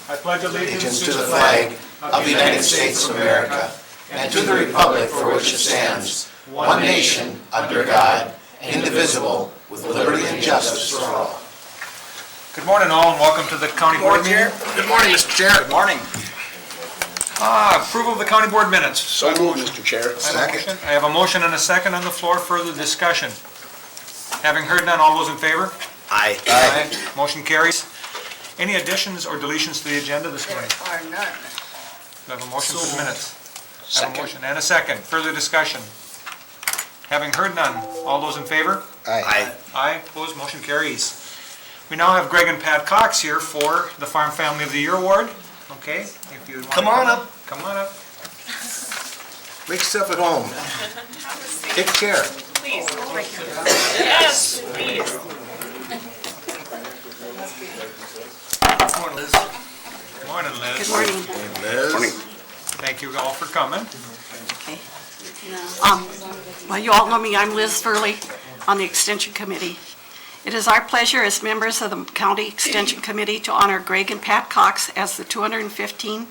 I pledge allegiance to the flag of the United States of America and to the republic for which it stands, one nation, under God, indivisible, with liberty and justice for all. Good morning, all, and welcome to the county board meeting. Good morning, Mr. Chair. Good morning. Approval of the county board minutes. So moved, Mr. Chair. Second. I have a motion and a second on the floor. Further discussion. Having heard none, all those in favor? Aye. Aye. Motion carries. Any additions or deletions to the agenda this morning? There are none. Do I have a motion for the minutes? I have a motion and a second. Further discussion. Having heard none, all those in favor? Aye. Aye. Opposed, motion carries. We now have Greg and Pat Cox here for the Farm Family of the Year Award. Okay, if you want to Come on up. Come on up. Make yourself at home. Take a chair. Please, right here. Yes, please. Good morning, Liz. Good morning, Liz. Good morning. Liz. Morning. Thank you all for coming. Okay. Well, you all know me, I'm Liz Furley on the Extension Committee. It is our pleasure as members of the County Extension Committee to honor Greg and Pat Cox as the 2015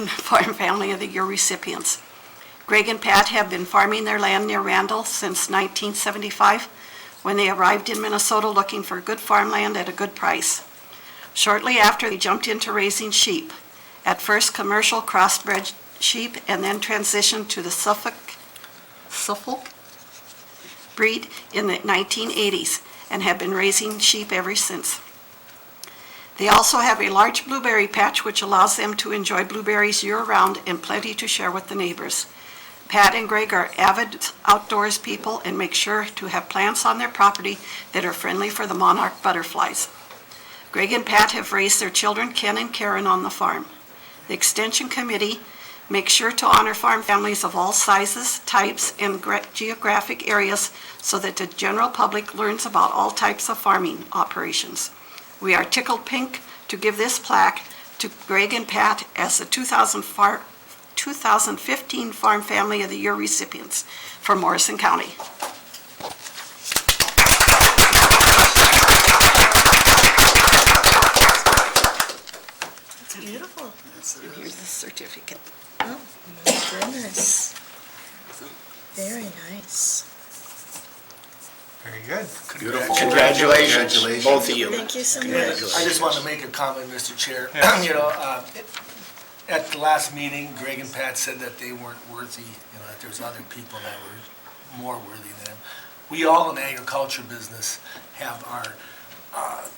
Farm Family of the Year recipients. Greg and Pat have been farming their land near Randall since 1975, when they arrived in Minnesota looking for good farmland at a good price. Shortly after, they jumped into raising sheep, at first commercial crossbred sheep, and then transitioned to the Suffolk breed in the 1980s, and have been raising sheep ever since. They also have a large blueberry patch, which allows them to enjoy blueberries year-round and plenty to share with the neighbors. Pat and Greg are avid outdoors people and make sure to have plants on their property that are friendly for the monarch butterflies. Greg and Pat have raised their children, Ken and Karen, on the farm. The Extension Committee makes sure to honor farm families of all sizes, types, and geographic areas so that the general public learns about all types of farming operations. We are tickled pink to give this plaque to Greg and Pat as the 2015 Farm Family of the Year recipients for Morrison County. It's beautiful. And here's the certificate. Oh, my goodness. Very nice. Very good. Beautiful. Congratulations, both of you. Thank you so much. I just want to make a comment, Mr. Chair. Yes. At the last meeting, Greg and Pat said that they weren't worthy, that there's other people that were more worthy than them. We all in the agriculture business have our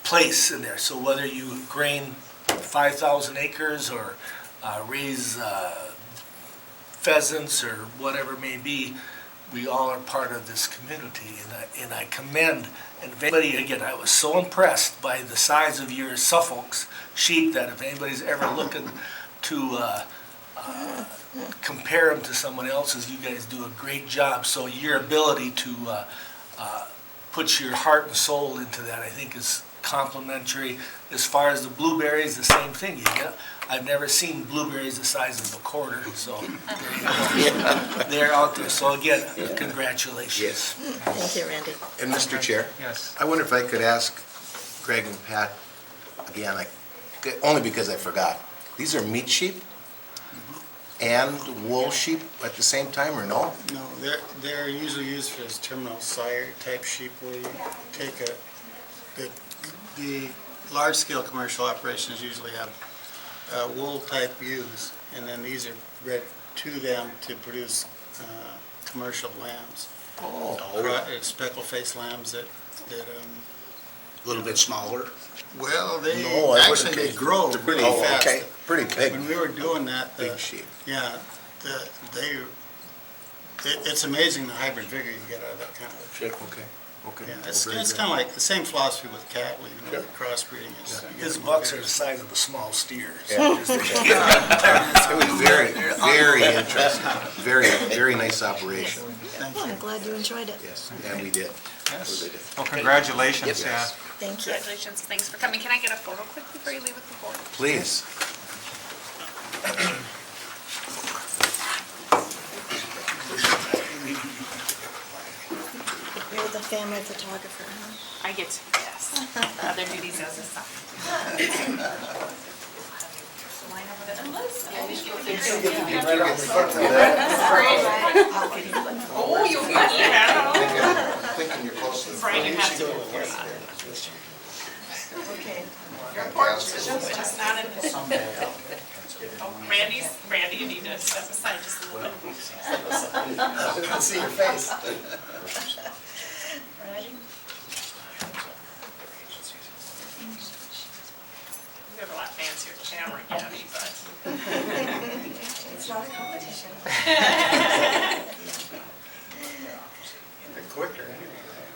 place in there. So whether you grain 5,000 acres or raise pheasants or whatever it may be, we all are part of this community, and I commend, and if anybody, again, I was so impressed by the size of your Suffolk sheep that if anybody's ever looking to compare them to someone else's, you guys do a great job. So your ability to put your heart and soul into that, I think, is complimentary. As far as the blueberries, the same thing. I've never seen blueberries the size of a quarter, so there you go. They're out there. So again, congratulations. Yes. Thank you, Randy. And Mr. Chair? Yes. I wonder if I could ask Greg and Pat again, only because I forgot. These are meat sheep and wool sheep at the same time, or no? No, they're usually used for as terminal sire type sheep, where you take the large-scale commercial operations usually have wool type ewes, and then these are bred to them to produce commercial lambs. Speckle-faced lambs that A little bit smaller? well, they No, grow they're pretty pretty fast. okay, pretty big. When we were doing that, Big sheep. yeah, it's amazing the hybrid vigor you get out of that kind of sheep. Okay. Yeah, it's kind of like the same philosophy with cattle, the crossbreeding is. His bucks are the size of a small steer. It was very, very interesting. Very nice operation. Well, I'm glad you enjoyed it. Yes, and we did. Yes. We did. Well, congratulations. Yes. Yeah. Thank you. Congratulations, thanks for coming. Can I get a photo quick before you leave with the board? Please. You're the family photographer, huh? I get to, yes. Other duties as a son. Oh, you got it. Thinking you're close to the. Brandon has to go first. Your porch is just not in this. Oh, Randy, you need to step aside just a little bit. I didn't see your face. Ready? We have a lot fancier camera, Gabby, but. It's not a competition. They're quicker.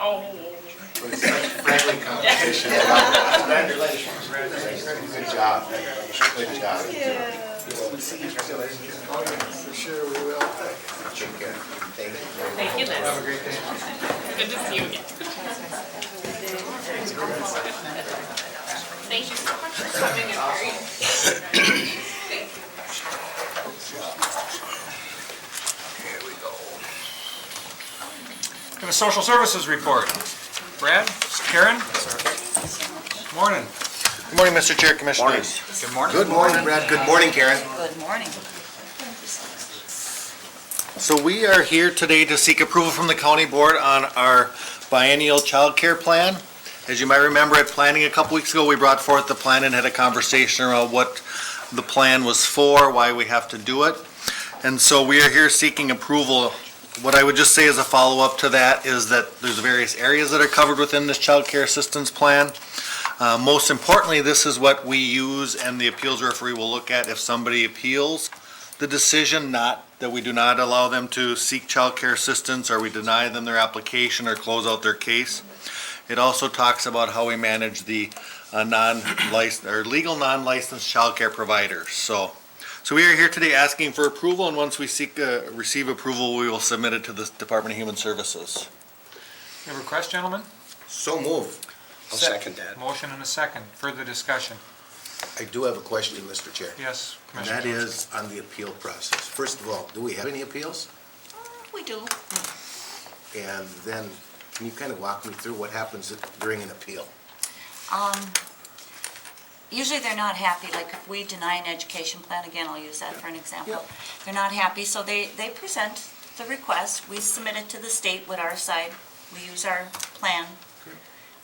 Oh. It's such friendly competition. Congratulations. Good job. Good job. For sure we will. Thank you. Thank you, Liz. Have a great day. Good to see you again. Thank you so much for coming and very. Thank you. We have a social services report. Brad, Karen? Morning. Good morning, Mr. Chair, Commissioners. Good morning. Good morning, Brad. Good morning, Karen. Good morning. So we are here today to seek approval from the county board on our biennial child care plan. As you might remember at planning a couple weeks ago, we brought forth the plan and had a conversation around what the plan was for, why we have to do it. And so we are here seeking approval. What I would just say as a follow-up to that is that there's various areas that are covered within this child care assistance plan. Most importantly, this is what we use and the appeals referee will look at if somebody appeals the decision, not that we do not allow them to seek child care assistance or we deny them their application or close out their case. It also talks about how we manage the non-licensed or legal non-licensed child care providers. So we are here today asking for approval, and once we receive approval, we will submit it to the Department of Human Services. Your request, gentlemen? So move. I'll second that. Motion and a second. Further discussion? I do have a question, Mr. Chair. Yes, And Commissioner. that is on the appeal process. First of all, do we have any appeals? We do. And then, can you kind of walk me through what happens during an appeal? Usually they're not happy, like if we deny an education plan, again, I'll use that for an example. They're not happy, so they present the request, we submit it to the state with our side, we use our plan.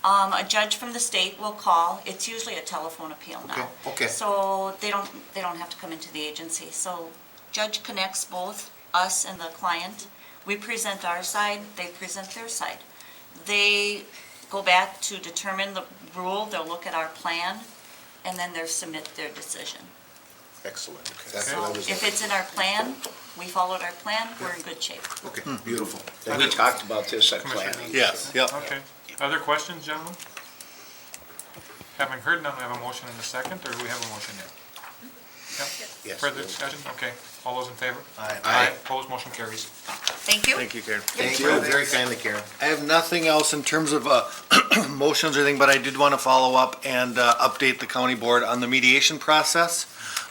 A judge from the state will call, it's usually a telephone appeal now. Okay. So they don't have to come into the agency. So judge connects both us and the client. We present our side, they present their side. They go back to determine the rule, they'll look at our plan, and then they'll submit their decision. Excellent. That's So what I was. if it's in our plan, we followed our plan, we're in good shape. Okay, beautiful. And we talked about this at Commissioner. planning. Yes, yep. Okay. Other questions, gentlemen? Having heard none, we have a motion and a second, or do we have a motion yet? Yep. Yes. Further discussion? Okay. All those in favor? Aye. Opposed, motion carries. Thank you. Thank you, Karen. Thank you, very kindly, Karen. I have nothing else in terms of motions or anything, but I did want to follow up and update the county board on the mediation process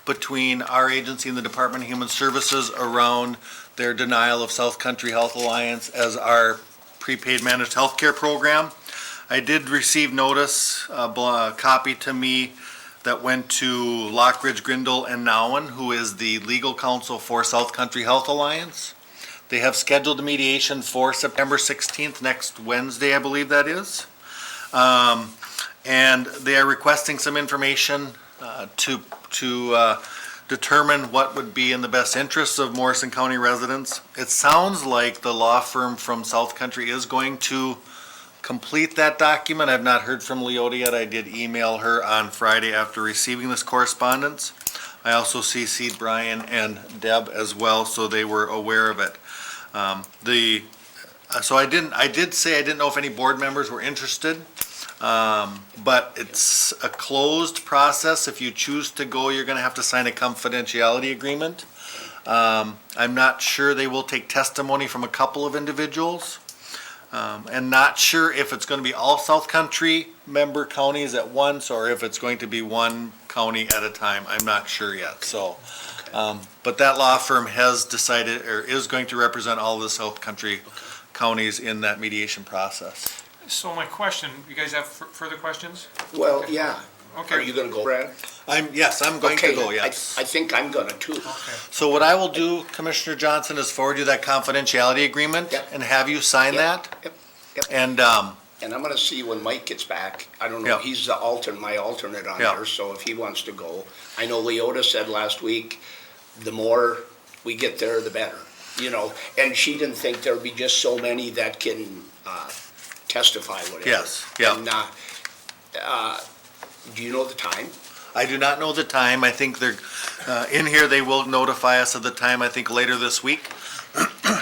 between our agency and the Department of Human Services around their denial of South Country Health Alliance as our prepaid managed healthcare program. I did receive notice, a copy to me that went to Lockridge, Grindle, and Nowen, who is the legal counsel for South Country Health Alliance. They have scheduled a mediation for September 16th, next Wednesday, I believe that is. And they are requesting some information to determine what would be in the best interests of Morrison County residents. It sounds like the law firm from South Country is going to complete that document. I've not heard from Leota yet. I did email her on Friday after receiving this correspondence. I also CC'd Brian and Deb as well, so they were aware of it. So I did say I didn't know if any board members were interested, but it's a closed process. If you choose to go, you're gonna have to sign a confidentiality agreement. I'm not sure, they will take testimony from a couple of individuals. And not sure if it's gonna be all South Country member counties at once, or if it's going to be one county at a time. I'm not sure yet, so. But that law firm has decided, or is going to represent all the South Country counties in that mediation process. So my question, you guys have further questions? Well, yeah, Are Okay. you gonna go, Brad? Yes, I'm going to Okay, go, I yes. think I'm gonna too. Okay. So what I will do, Commissioner Johnson, is forward you that confidentiality agreement Yep. and have you sign that. Yep. And, And I'm gonna see when Mike gets back. I don't know, Yep. he's my alternate on Yep. there, so if he wants to go. I know Leota said last week, the more we get there, the better, you know? And she didn't think there'd be just so many that can testify, whatever. Yes, yeah. And, do you know the time? I do not know the time. I think they're, in here, they will notify us of the time, I think, later this week.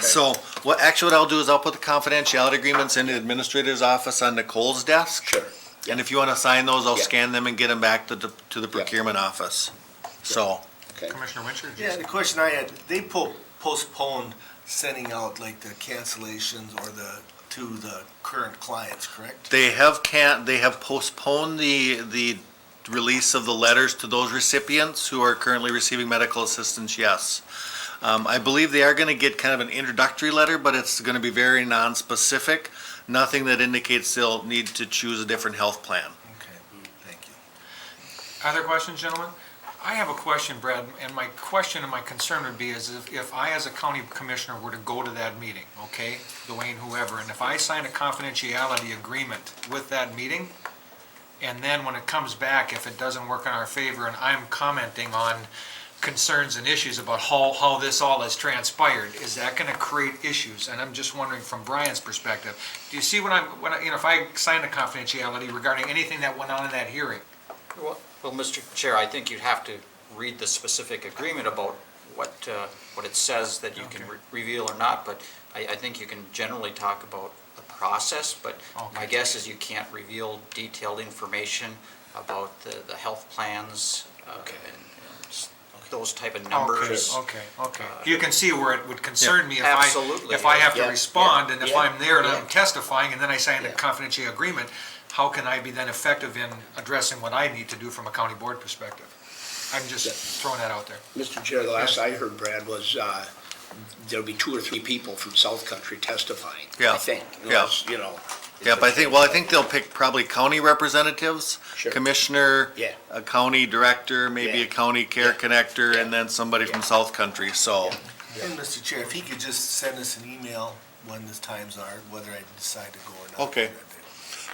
So, what I'll do is I'll put the confidentiality agreements in the administrator's office on Nicole's desk. Sure. And if you want to sign those, I'll Yeah. scan them and get them back to the procurement office. So, Okay. Commissioner Winchester? Yeah, the question I had, they postponed sending out like the cancellations or to the current clients, correct? they have postponed the release of the letters to those recipients who are currently receiving medical assistance, yes. I believe they are going to get kind of an introductory letter, but it's going to be very non-specific. Nothing that indicates they'll need to choose a different health plan. Okay, thank you. Other questions, gentlemen? I have a question, Brad, and my question and my concern would be is if I, as a county commissioner, were to go to that meeting, okay, Dwayne, whoever, and if I sign a confidentiality agreement with that meeting, and then when it comes back, if it doesn't work in our favor, and I'm commenting on concerns and issues about how this all has transpired, is that gonna create issues? And I'm just wondering from Brian's perspective, do you see if I sign a confidentiality regarding anything that went on in that hearing? Well, Mr. Chair, I think you'd have to read the specific agreement about what it says that you can reveal or not, but I think you can generally talk about the process, but my Okay. guess is you can't reveal detailed information about the health plans and those type of numbers. Okay. You can see where it would concern me Absolutely, if I have to yeah, respond, and if yeah, I'm there and yeah. I'm testifying, and then I sign a Yeah. confidential agreement, how can I be then effective in addressing what I need to do from a county board perspective? I'm just throwing that out there. Mr. Chair, the last I heard, Brad, was there'll be 2 or 3 people from South Country testifying, Yeah. I think. Yeah. You know. Yep, I think they'll pick probably county representatives, Sure. commissioner, Yeah. a county director, maybe a Yeah. county care Yeah. connector, Yeah. and then somebody from Yeah. South Country, so. And Mr. Chair, if he could just send us an email when the times are, whether I decide to go or not. Okay.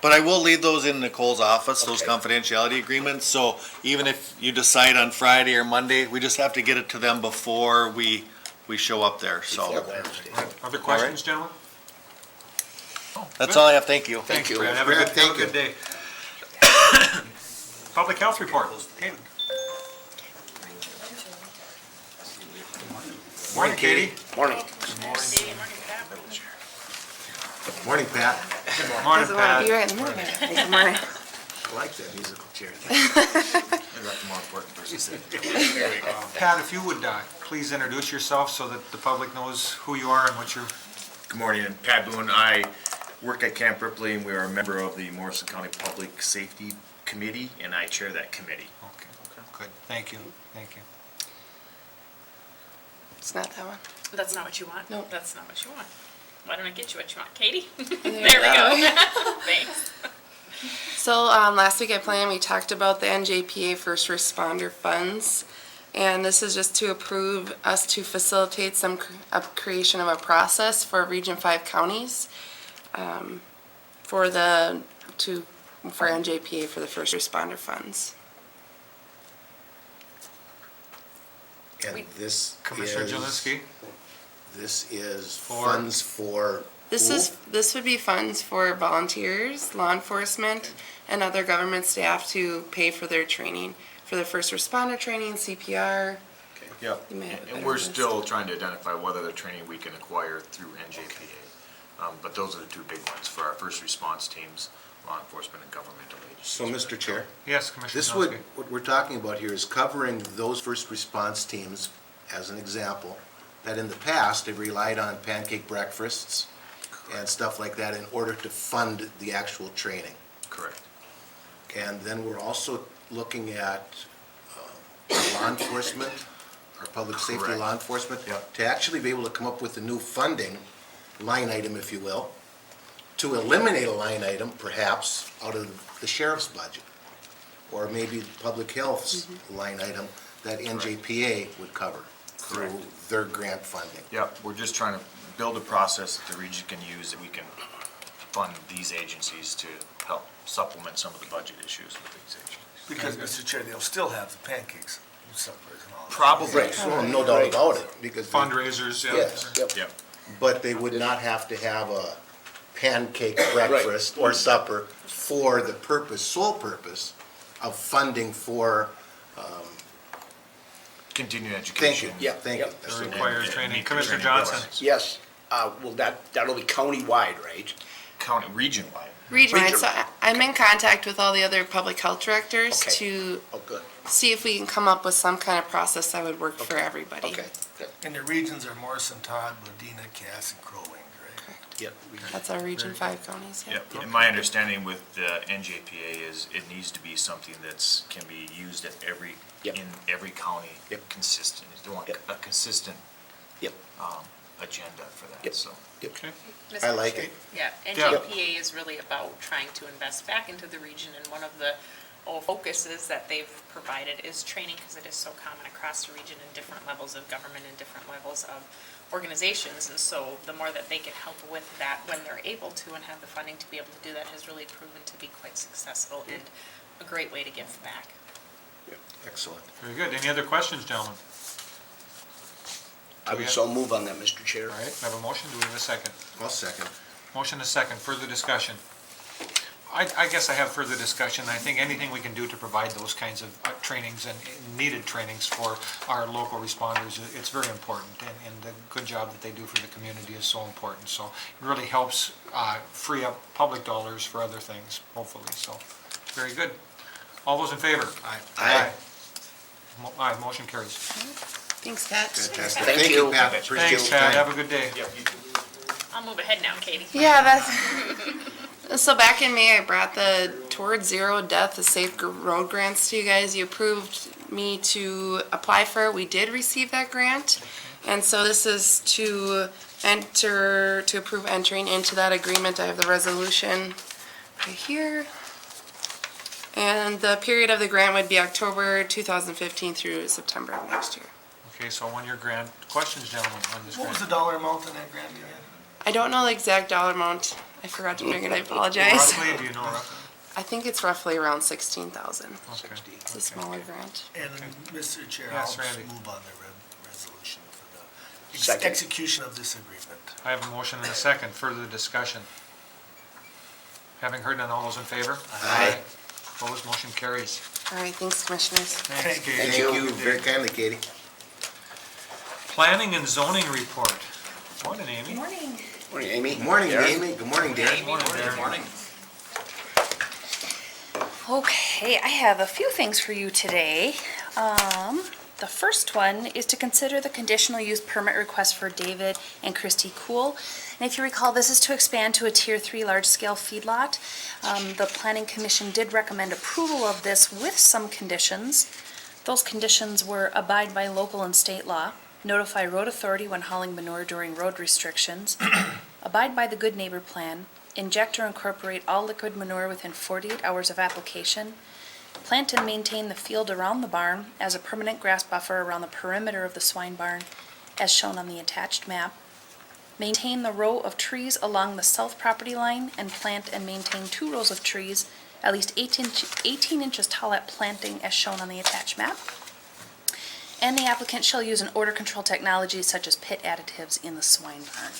But I will leave those in Nicole's office, those Okay. confidentiality agreements, so even if you decide on Friday or Monday, we just have to get it to them before we show up there, Before so. Wednesday. Other questions, gentlemen? That's all I have, thank you. Thanks, you. Brad. Have Brad, a thank good day. Public health report. Katie. Morning, Katie. Morning. Morning, Pat. Morning, Pat. You're in the middle there. Good morning. I like that musical chair. Pat, if you would please introduce yourself so that the public knows who you are and what you're. Good morning, I'm Pat Boone. I work at Camp Ripley, and we are a member of the Morrison County Public Safety Committee, and I chair that committee. Okay, good. Thank you. It's not that one. That's not what you want? Nope. That's not what you want. Why don't I get you what you want? Katie? There we go. Thanks. So last week at Plan, we talked about the NJPA first responder funds. And this is just to approve us to facilitate some creation of a process for Region 5 counties for NJPA for the first responder funds. And this Commissioner is, Jelinski? this is For- funds for This would be funds for volunteers, law enforcement, and other government staff to pay for their training, for the first responder training, CPR. Yep, You may have a and better we're list. still trying to identify what other training we can acquire through NJPA. But those are the 2 big ones for our first response teams, law enforcement and governmental agencies. So, Mr. Chair, Yes, Commissioner this would, Jelinski. what we're talking about here is covering those first response teams, as an example, that in the past have relied on pancake breakfasts and stuff like that in order to fund the actual training. Correct. And then we're also looking at law enforcement, or public safety Correct. law enforcement, Yep. to actually be able to come up with a new funding line item, if you will, to eliminate a line item perhaps out of the sheriff's budget. or maybe public health's line item that NJPA would cover through their grant funding. Yep, we're just trying to build a process that the region can use, that we can fund these agencies to help supplement some of the budget issues with these agencies. Because, Mr. Chair, they'll still have the pancakes, suppers and all that. Probably. Right, well, no doubt about it, because. Fundraisers, yeah. Yes, yep. Yep. But they would not have to have a pancake breakfast or supper for the purpose, sole purpose of funding for, Continuing thank education. you, yeah, thank you. Yep. That's It the word. requires and training. meet the Commissioner training Johnson? requirements. Yes, well, that'll be countywide, right? County, region-wide. Region-wide, so I'm in contact with all the other public health directors Okay. to Oh, good, see if we can come up with some kind of process that would work for everybody. okay, good. And the regions are Morrison, Todd, Medina, Cass, and Crow Wing, right? Yep. That's our Region 5 counties, yeah. Yep, and my understanding with the NJPA is it needs to be something that's, can be used at every, Yep. in every county. Yep. Consistent, you want Yep. a consistent, Yep. agenda for that, Yep. so. Okay. I like it. Yeah, NJPA is really about trying to invest back into the region, and one of the focuses that they've provided is training, because it is so common across the region in different levels of government and different levels of organizations, and so the more that they can help with that when they're able to and have the funding to be able to do that has really proven to be quite successful and a great way to give back. Excellent. Very good. Any other questions, gentlemen? I would so move on that, Mr. Chair. All right, we have a motion. Do we have a second? I'll second. Motion is second. Further discussion? I guess I have further discussion. I think anything we can do to provide those kinds of trainings and needed trainings for our local responders, it's very important. And the good job that they do for the community is so important. So it really helps free up public dollars for other things, hopefully. So, very good. All those in favor? Aye. Aye, motion carries. Thanks, Pat. Fantastic. Thank you. Pat. Appreciate Thanks, your Pat. time. Have a good day. I'll move ahead now, Katie. Yeah, that's, so back in May, I brought the Towards Zero Death, the Safe Road grants to you guys. You approved me to apply for it. We did receive that grant. And so this is to approve entering into that agreement. I have the resolution right here. And the period of the grant would be October 2015 through September of next year. Okay, so one-year grant. Questions, gentlemen, on this What was grant? the dollar amount in that grant again? I don't know the exact dollar amount. I forgot to bring it. I apologize. Roughly, do you know roughly? I think it's roughly around 16,000. Okay. It's a smaller grant. And Mr. Chair, Yes, I'll Randy. move on the resolution for the Second. execution of this agreement. I have a motion and a second. Further discussion? Having heard none, all those in favor? Aye. Opposed, motion carries. All right, thanks, commissioners. Thanks, Katie. Thank you very kindly, Katie. Planning and zoning report. Morning, Amy. Morning. Morning, Amy. Good morning, Darren. Amy. Good morning, Dan. Morning, Darren. Okay, I have a few things for you today. The first one is to consider the conditional use permit request for David and Christy Cool. And if you recall, this is to expand to a Tier 3 large-scale feedlot. The Planning Commission did recommend approval of this with some conditions. Those conditions were abide by local and state law, notify road authority when hauling manure during road restrictions, abide by the Good Neighbor Plan, inject or incorporate all liquid manure within 48 hours of application, plant and maintain the field around the barn as a permanent grass buffer around the perimeter of the swine barn, as shown on the attached map, maintain the row of trees along the south property line, and plant and maintain 2 rows of trees at least 18 inches tall at planting, as shown on the attached map. And the applicant shall use an odor control technology such as pit additives in the swine barn.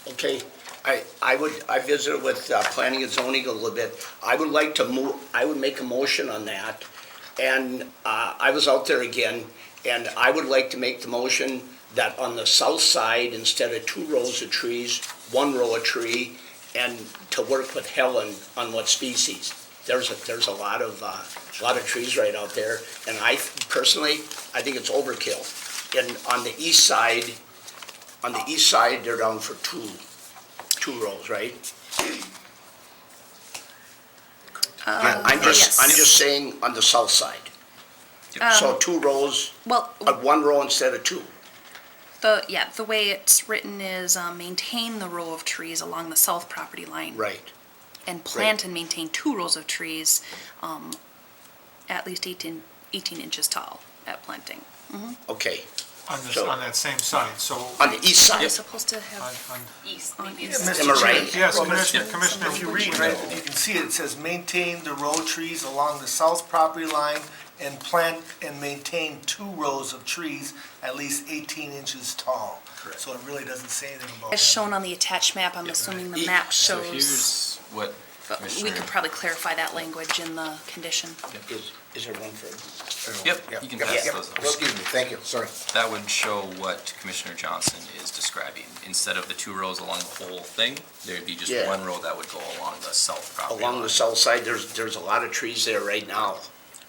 Okay, I visited with planning and zoning a little bit. I would like to move, I would make a motion on that. And I was out there again, and I would like to make the motion that on the south side, instead of 2 rows of trees, 1 row of tree, and to work with Helen on what species. There's a lot of trees right out there, and I personally, I think it's overkill. And on the east side, they're down for two rows, right? I'm just saying on the south side. So 2 rows, Well, 1 row instead of 2. The way it's written is maintain the row of trees along the south property line. Right. And plant and maintain 2 rows of trees at least 18 inches tall at planting. Okay. On this, So- on that same side, so. On the east Are we side. supposed to have on- East, on maybe. east? Mr. Am I Chair, right? Yes, well, Commissioner, If you read, right, you can see it says maintain the row trees along the south property line and plant and maintain 2 rows of trees at least 18 inches tall. Correct. So it really doesn't say anything about As that. shown on the attached map, I'm assuming the map So shows, here's what but we Commissioner. could probably clarify that language in the condition. Is there one for? Yep, you can Yep, pass yep. those. Excuse me, thank you, sorry. That would show what Commissioner Johnson is describing. Instead of the 2 rows along the whole thing, there'd be just Yeah. 1 row that would go along the south property Along line. the south side, there's a lot of trees there right now.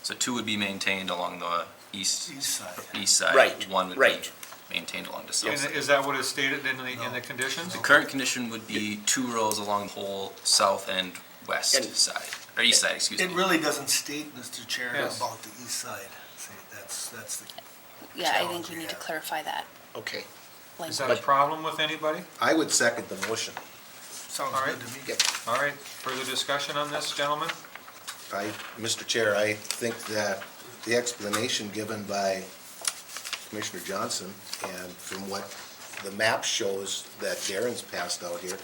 So 2 would be maintained along the East side. east side. Right, 1 would right. be maintained along the south Is side. is that what is stated in the conditions? The current condition would be 2 rows along the whole south and west And- side, or east side, excuse It me. really doesn't state, Mr. Chair, Yes. about the east side. See, that's the Yeah, I think challenge we we need to have. clarify that Okay. Is that a language. problem with anybody? I would second the motion. Sounds All right. good to me. Yep. All right, further discussion on this, gentlemen? Mr. Chair, I think that the explanation given by Commissioner Johnson and from what the map shows that Darren's passed out here,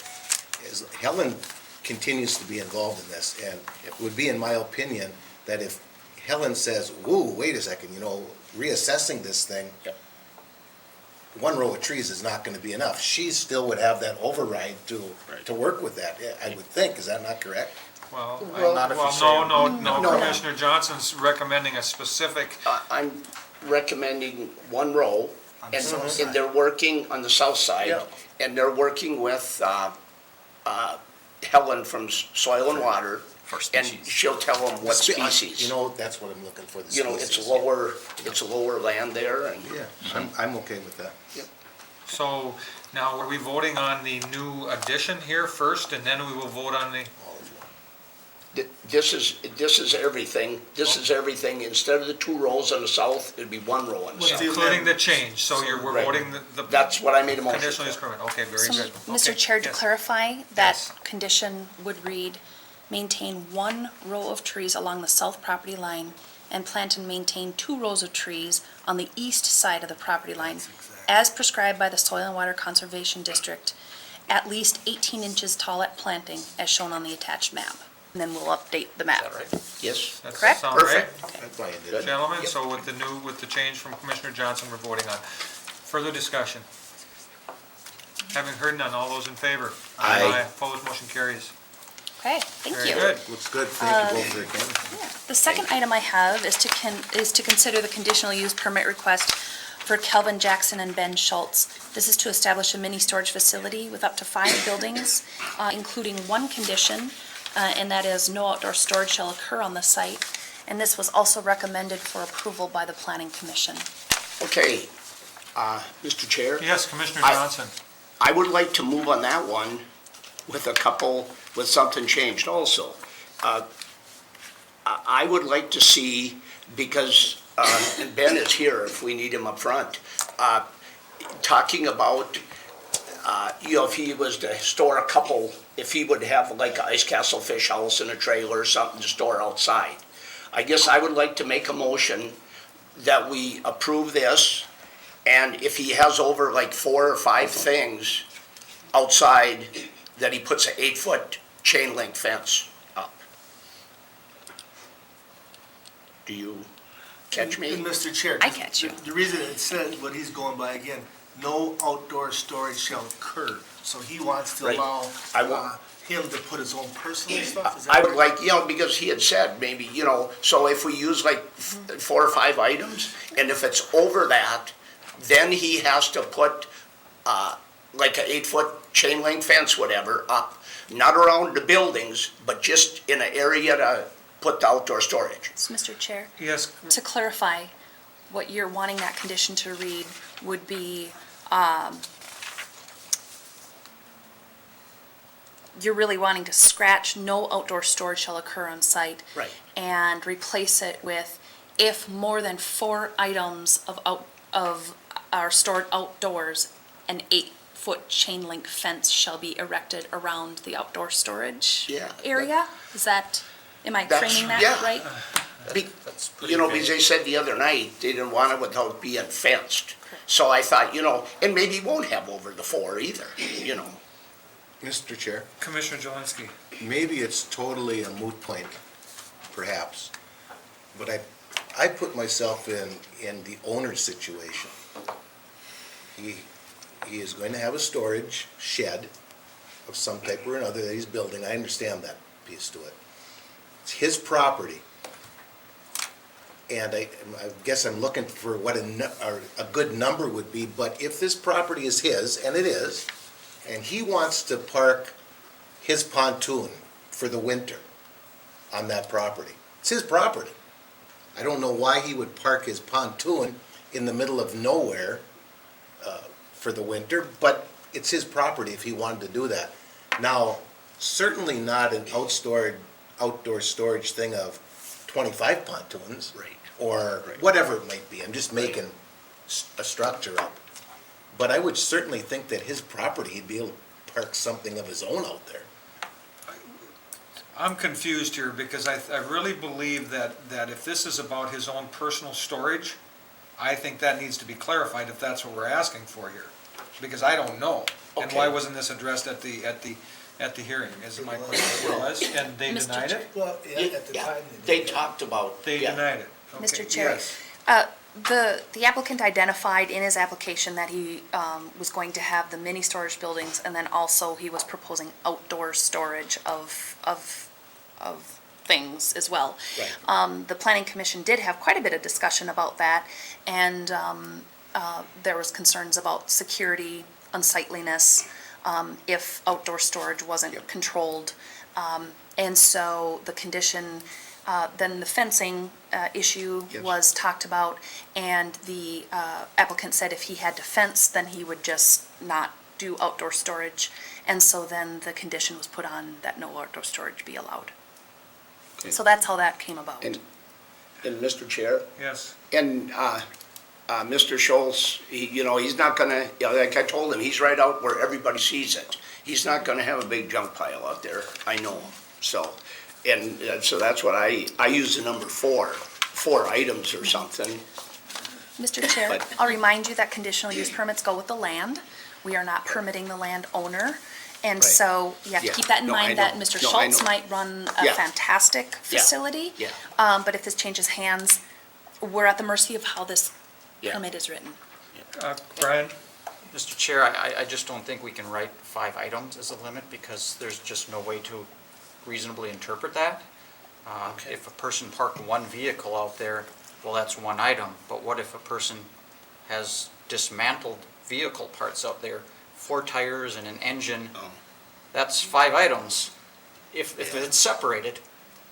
is Helen continues to be involved in this, and it would be, in my opinion, that if Helen says, whoa, wait a second, reassessing this thing, Yep. 1 row of trees is not gonna be enough. She still would have that override to work with that, I would think. Is that not correct? Well, Not if you say- no, No. Commissioner Johnson's recommending a specific, I'm recommending 1 row, On the and south and they're working on the south side, Yeah. and they're working with Helen from Soil and Water, For and species. she'll tell them what species. That's what I'm looking for, the It's species. lower land there, and Yeah, I'm okay with that. so now are we voting on the new addition here first, and then we will vote on the, this is everything. This is everything. Instead of the 2 rows on the south, it'd be 1 row on the What's south. the including the amendment? change, so we're Right. voting the. That's what I made a motion Conditional use for. permit, okay, very So, good. Mr. Okay, Chair, to yes. clarify, that Yes. condition would read, maintain 1 row of trees along the south property line and plant and maintain 2 rows of trees on the east side of the property line, as prescribed by the Soil and Water Conservation District, at least 18 inches tall at planting, as shown on the attached map. And then we'll update the map. Yes? That Correct? sound right? Perfect. That's why I did it. Good. Gentlemen, so with the change from Commissioner Johnson, we're voting on. Further discussion? Having heard none, all those in favor? Aye. Opposed, motion carries. Okay, thank you. Very good. Looks good, thank you both for attending. The second item I have is to consider the conditional use permit request for Kelvin Jackson and Ben Schultz. This is to establish a mini storage facility with up to 5 buildings, including 1 condition, and that is no outdoor storage shall occur on the site. And this was also recommended for approval by the Planning Commission. Okay. Mr. Chair? Yes, Commissioner I- Johnson. I would like to move on that one with something changed also. I would like to see, because, and Ben is here if we need him up front, talking about, if he was to store a couple, if he would have like an Ice Castle Fish House and a trailer or something to store outside. I guess I would like to make a motion that we approve this, and if he has over like 4 or 5 things outside, that he puts an 8-foot chain link fence up. Do you catch And me? Mr. Chair. I catch you. The reason it says what he's going by, again, no outdoor storage shall occur. So he wants to Right. allow I want- him to put his own personal stuff? Is that I would right? like, because he had said maybe, so if we use like 4 or 5 items, and if it's over that, then he has to put like an 8-foot chain link fence, whatever, up, not around the buildings, but just in an area to put the outdoor storage. So, Mr. Chair, Yes, to clarify, what you're wanting that condition to read would be, you're really wanting to scratch "no outdoor storage shall occur on site" Right. and replace it with "if more than 4 items of are stored outdoors, an 8-foot chain link fence shall be erected around the outdoor storage Yeah. area? Is that, am I That's- framing that yeah. right? That's pretty You know, vague. because they said the other night, they didn't want it without being fenced. So I thought, and maybe won't have over the 4 either, Mr. Chair, Commissioner Jelinski. maybe it's totally a moot point, perhaps, but I put myself in the owner's situation. He is going to have a storage shed of some type or another that he's building. I understand that piece to it. It's his property. And I guess I'm looking for what a good number would be, but if this property is his, and it is, and he wants to park his pontoon for the winter on that property, it's his property. I don't know why he would park his pontoon in the middle of nowhere for the winter, but it's his property if he wanted to do that. Now, certainly not an outdoor storage thing of 25 pontoons. Right. Or whatever it might be. I'm just making a structure up. But I would certainly think that his property, he'd be able to park something of his own out there. I'm confused here because I really believe that if this is about his own personal storage, I think that needs to be clarified if that's what we're asking for here. Because I don't know. And why Okay. wasn't this addressed at the hearing, is my question. It was, and they Mr. denied it? Well, yeah, at the Yeah, time. they talked about, They yeah. denied it. Okay, Mr. Chair, yes. the applicant identified in his application that he was going to have the mini storage buildings, and then also he was proposing outdoor storage of things as well. Right. The planning commission did have quite a bit of discussion about that, and there was concerns about security, unsightliness, if outdoor storage wasn't controlled. And so the condition, then the fencing issue Yes. was talked about, and the applicant said if he had to fence, then he would just not do outdoor storage. And so then the condition was put on that no outdoor storage be allowed. Okay. So that's how that came about. And Mr. Chair, Yes. and Mr. Schultz, he's not gonna, like I told him, he's right out where everybody sees it. He's not gonna have a big junk pile out there, I know him, so. And so that's what I use the number 4 items or something. Mr. Chair, But- I'll remind you that conditional use permits go with the land. We are not permitting the landowner. And Right. so you have to Yeah. keep that in No, I mind that know. Mr. No, I Schultz know. might run a Yeah. fantastic Yeah. facility. Yeah. But if this changes hands, we're at the mercy of how this Yeah. permit is written. Brian? Mr. Chair, I just don't think we can write 5 items as a limit because there's just no way to reasonably interpret that. If a person parked one vehicle out there, well, that's 1 item. But what if a person has dismantled vehicle parts out there, 4 tires and an engine? Oh. That's 5 items if it's separated.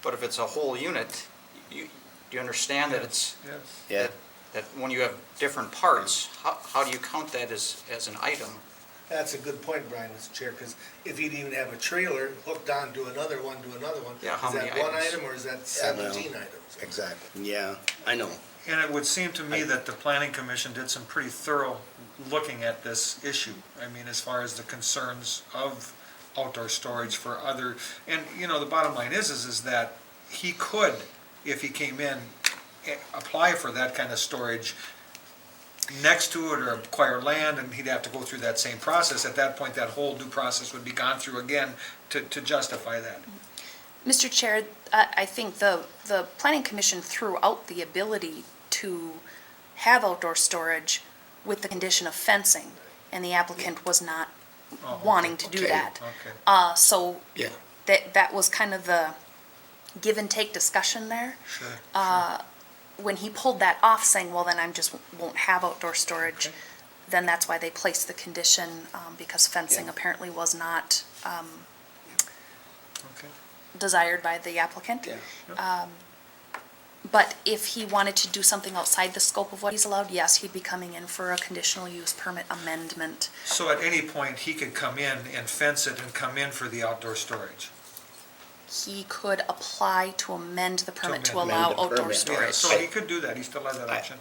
But if it's a whole unit, do you understand that it's, Yes. Yeah. that when you have different parts, how do you count that as an item? That's a good point, Brian, Mr. Chair, because if he'd even have a trailer hooked on to another one, Yeah, how is many that 1 items? item or is that 17 items? Exactly. Yeah, I know. And it would seem to me that the planning commission did some pretty thorough looking at this issue. I mean, as far as the concerns of outdoor storage for other, and, the bottom line is that he could, if he came in, apply for that kind of storage next to it or acquire land, and he'd have to go through that same process. At that point, that whole due process would be gone through again to justify that. Mr. Chair, I think the planning commission threw out the ability to have outdoor storage with the condition of fencing, and the applicant was not Oh, okay. wanting to do Okay. that. Okay, So Yeah. that was kind of the give and take discussion there. sure. When he pulled that off, saying, well, then I just won't have outdoor storage, Okay. then that's why they placed the condition, because fencing Yeah. apparently was not Okay. desired by the applicant. Yeah. But if he wanted to do something outside the scope of what he's allowed, yes, he'd be coming in for a conditional use permit amendment. So at any point, he could come in and fence it and come in for the outdoor storage? He could apply to amend the permit to amend allow the outdoor permit. Yeah, storage. so he could do that, he still has that option.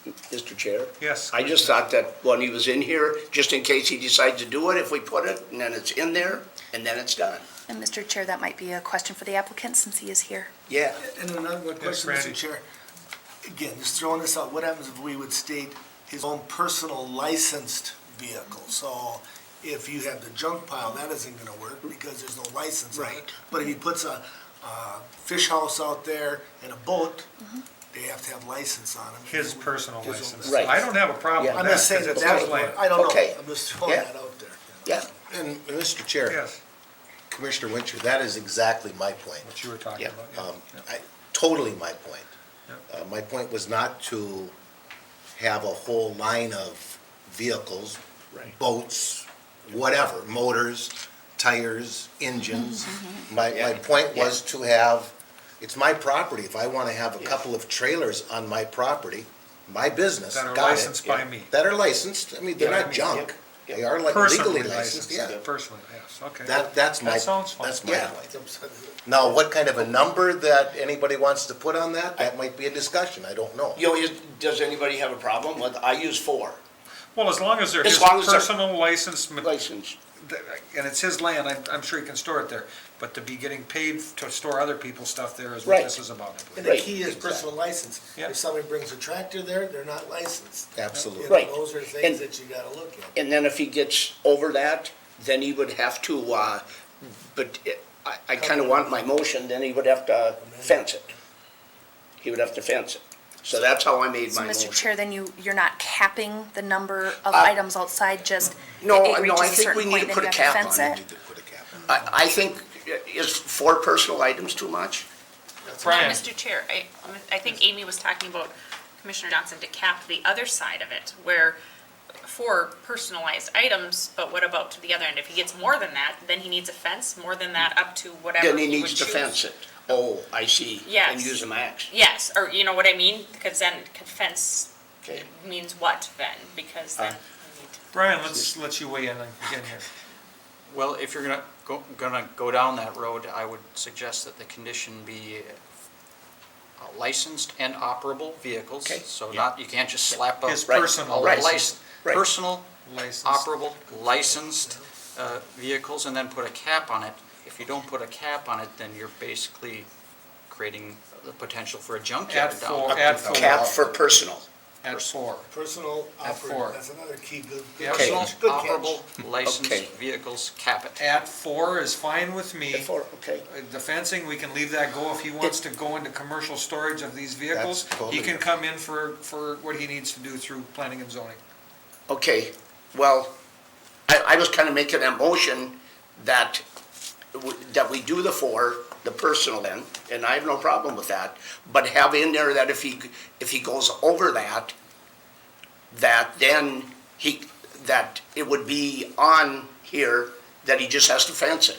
Mr. Chair? Yes. I just thought that when he was in here, just in case he decides to do it, if we put it, and then it's in there, and then it's done. And Mr. Chair, that might be a question for the applicant since he is here. Yeah. And another one question, Randy. Mr. Chair. Again, just throwing this out, what happens if we would state his own personal licensed vehicle? So if you have the junk pile, that isn't gonna work because there's no license on it. Right. But if he puts a fish house out there and a boat, they have to have license on them. His personal His own- license. Right. I don't have a problem Yeah. with I'm that, just saying that 'cause that it's his would, land. I don't know, Okay. I'm just throwing Yeah. that out there. Yeah. And Mr. Chair, Yes, Commissioner Winter, that is exactly my point. what you were talking Yeah. about. yeah. Totally my point. Yep. My point was not to have a whole line of vehicles, boats, whatever, motors, tires, engines. My point was to have, it's my property. If I want to have a couple of trailers on my property, my business, That are got it. licensed by me. That are licensed, I mean, they're Yeah, I not mean, junk. They are like Personally legally licensed, yeah. Personally, yes, okay. That's my, That sounds fine. that's my Yeah. point. Now, what kind of a number that anybody wants to put on that, that might be a discussion, I don't know. You know, does anybody have a problem with, I use 4 Well, as long as they're As his long as they're- personal license, license. and it's his land, I'm sure he can store it there, but to be getting paid to store other people's stuff there is what Right. this is about. I And believe. the key is personal license. Yeah. If somebody brings a tractor there, they're not licensed. Absolutely. You know, Right. those are And- things that you gotta look at. And then if he gets over that, then he would have to, but I kind of want my motion, then he would have to fence it. He would have to fence it. So that's how I made So, my Mr. motion. Chair, then you're not capping the number of items outside, just No, it no, reaches I a think we certain need point, to then put you a have to cap fence on it? it. Need to put a cap on it. I think, is 4 personal items too much? Brian, Mr. Chair, I think Amy was talking about Commissioner Johnson to cap the other side of it, where for personalized items, but what about to the other end? If he gets more than that, then he needs a fence, more than that, up to whatever Then he he would needs to choose. fence it. Oh, I see. And Yes. use a max. Yes, or you know what I mean? Because then fence Okay. means what then? Because then you need to. Brian, let's let you weigh in again here. Well, if you're gonna go down that road, I would suggest that the condition be licensed and operable vehicles. Okay. So not, you can't just slap up. His personal a license. Right. Personal, License. operable, licensed vehicles, and then put a cap on it. If you don't put a cap on it, then you're basically creating the potential for a junkyard At down four, there. at four, Cap for personal. at 4. Personal At 4. operating, that's another key, good Yeah, catch. Personal, Good catch. operable, licensed Okay. vehicles, cap it. At 4 is fine with me. Okay. The fencing, we can leave that go if he wants to go into commercial storage of these vehicles. That's totally He can come in for what he needs to do through planning and zoning. Okay, well, I was kind of making that motion that, that we do the 4, the personal then, and I have no problem with that, but have in there that if he goes over that, that then that it would be on here that he just has to fence it,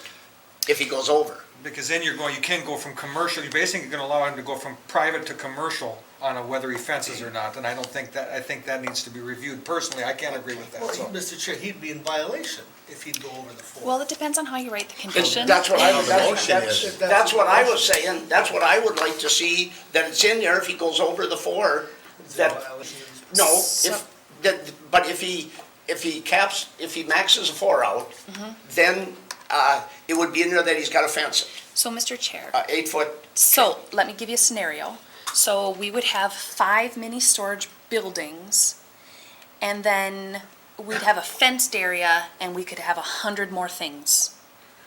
if he goes over. Because then you can go from commercial, you're basically gonna allow him to go from private to commercial on whether he fences or not, and I think that needs to be reviewed. Personally, I can't agree with Well, that, so. Mr. Chair, he'd be in violation if he'd go over the 4. Well, it depends on how you write the condition. That's what the motion is. that's what I was saying, that's what I would like to see, that it's in there if he goes over the 4, that, no, if, but if he maxes a 4 out, then, it would be in there that he's gotta fence it, So, Mr. Chair, 8 foot. so let me give you a scenario. So we would have 5 mini storage buildings, and then we'd have a fenced area, and we could have 100 more things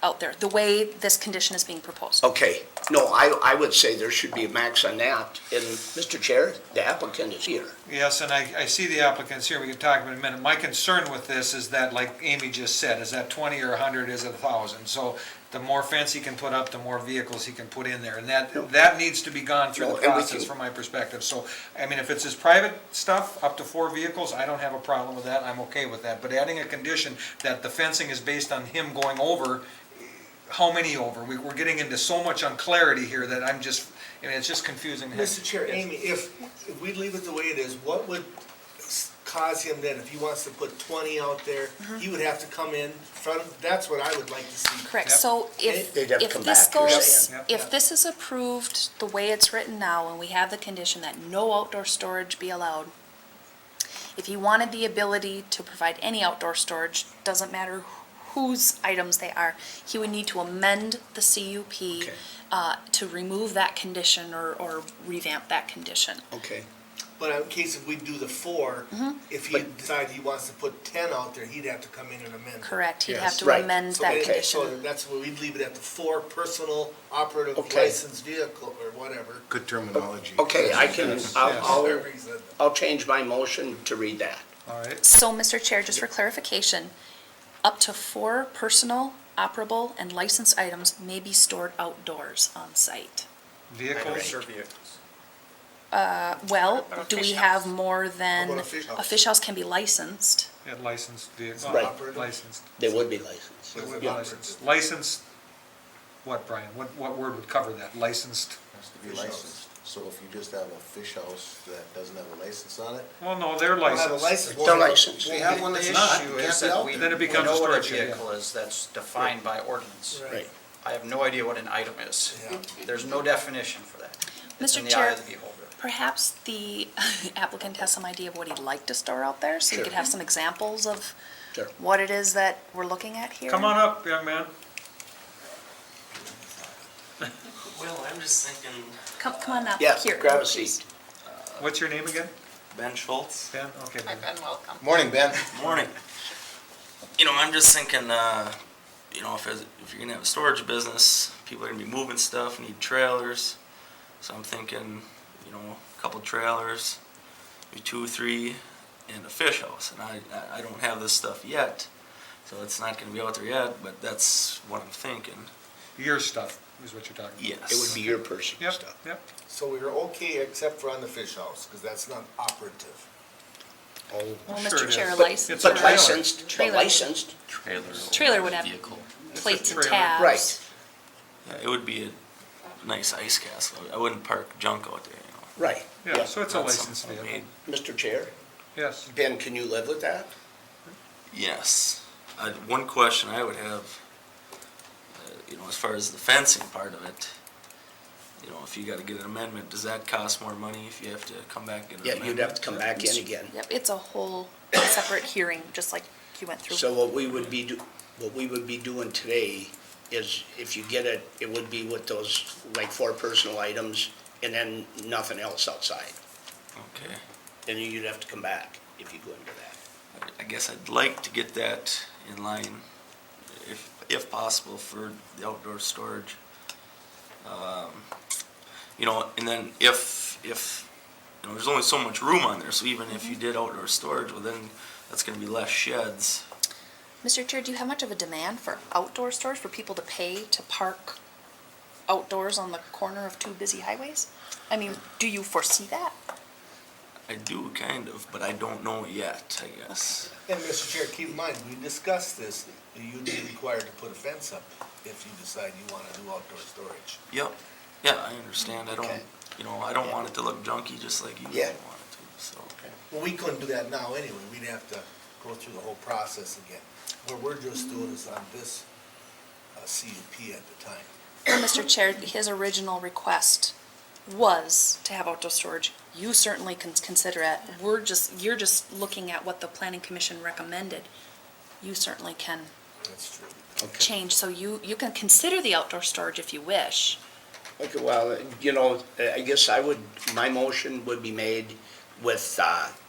out there, the way this condition is being proposed. Okay, no, I would say there should be a max on that, and Mr. Chair, the applicant is here. Yes, and I see the applicants here, we can talk about it in a minute. My concern with this is that, like Amy just said, is that 20 or 100 is 1,000. So the more fence he can put up, the more vehicles he can put in there. And that needs to be gone through No, the and we process can- from my perspective. So, I mean, if it's his private stuff, up to 4 vehicles, I don't have a problem with that, I'm okay with that. But adding a condition that the fencing is based on him going over, how many over? We're getting into so much unclarity here that it's just confusing. Mr. Chair, Yes. Amy, if we leave it the way it is, what would cause him then, if he wants to put 20 out there, he would have to come in front of, that's what I would like to see. Correct, Yep. so if They'd have to this come back, you're goes, saying. Yep. if this is approved the way it's written now, and we have the condition that no outdoor storage be allowed, If he wanted the ability to provide any outdoor storage, doesn't matter whose items they are, he would need to amend the CUP to remove that condition or revamp that condition. Okay. But in case if we do the 4, if he decides he wants to put 10 out there, he'd have to come in and amend it. Correct, he'd have Yes. to Right. amend So that okay, condition. so that's where we'd leave it at the 4 personal operative Okay. licensed vehicle or whatever. Good terminology. Okay, I can, Whatever he said. I'll change my motion to read that. All right, So, Mr. Chair, just for clarification, up to 4 personal, operable, and licensed items may be stored outdoors on site. vehicles, Well, What about do we fish have house? more than, How about a fish house? a fish house can be licensed? and licensed vehicles, Right. licensed. They would be licensed. They would be licensed. Licensed, what, Brian? What word would cover that? Licensed? Has to be licensed. So if you just have a fish house that doesn't have a license on it, Well, no, they're We'll have a licensed. license. They're licensed. if you have one The that's not, issue you is can't be that out we there. Then it we becomes a know what a storage area. vehicle is, that's defined by ordinance. Right. I have no idea what an item is. Yeah. There's no definition for that. It's Mr. in the Chair, eye of the beholder. Perhaps the applicant has some idea of what he'd like to store out there, so we Sure. could have some examples of Sure. what it is that we're looking at here? Come on up, young man. Well, I'm just thinking Come on up Yeah, here. grab a please. seat. What's your name again? Ben Schultz. Ben? Okay, Hi, Ben. Ben, welcome. Morning, Ben. Morning. I'm just thinking, if you're gonna have a storage business, people are gonna be moving stuff, need trailers. So I'm thinking, a couple trailers, maybe 2, 3, and a fish house. And I don't have this stuff yet, so it's not gonna be out there yet, but that's what I'm thinking. Your stuff is what you're talking about. Yes. It would be your personal Yep, stuff. yep. So we are okay except for on the fish house, because that's not operative. Oh. Well, Sure Mr. it Chair, is. license. It's a But trailer. licensed, Trailer. Trailers. Trailer would have Vehicle. plates and trailer. tabs. Right. Yeah, it would be a nice ice castle. I wouldn't park junk out there, Right. Yeah, so it's a Not licensed something vehicle. made. Mr. Chair, Yes. Ben, can you live with that? Yes. One question I would have, as far as the fencing part of it, if you gotta get an amendment, does that cost more money if you have to come back and get an Yeah, amendment? you'd have to come back in again. Yep, it's a whole separate hearing, just like you went through. So what we would be doing today is if you get it, it would be with those, like 4 personal items and then nothing else outside. Okay. Then you'd have to come back if you go into that. I guess I'd like to get that in line, if possible, for the outdoor storage. And then if there's only so much room on there, so even if you did outdoor storage, well then, that's gonna be less sheds. Mr. Chair, do you have much of a demand for outdoor storage, for people to pay to park outdoors on the corner of 2 busy highways? I mean, do you foresee that? I do, kind of, but I don't know yet, I guess. And Mr. Chair, keep in mind, we discussed this, that you'd be required to put a fence up if you decide you want to do outdoor storage. Yep, yeah, I understand, I Okay. don't want it to look junky just like you Yeah. don't want it to, so. Well, we couldn't do that now anyway, we'd have to go through the whole process again. What we're just doing is on this CUP at the time. Well, Mr. Chair, his original request was to have outdoor storage. You certainly can consider it. You're just looking at what the planning commission recommended. You certainly can That's true. Okay. change, so you can consider the outdoor storage if you wish. Okay, well, I guess my motion would be made with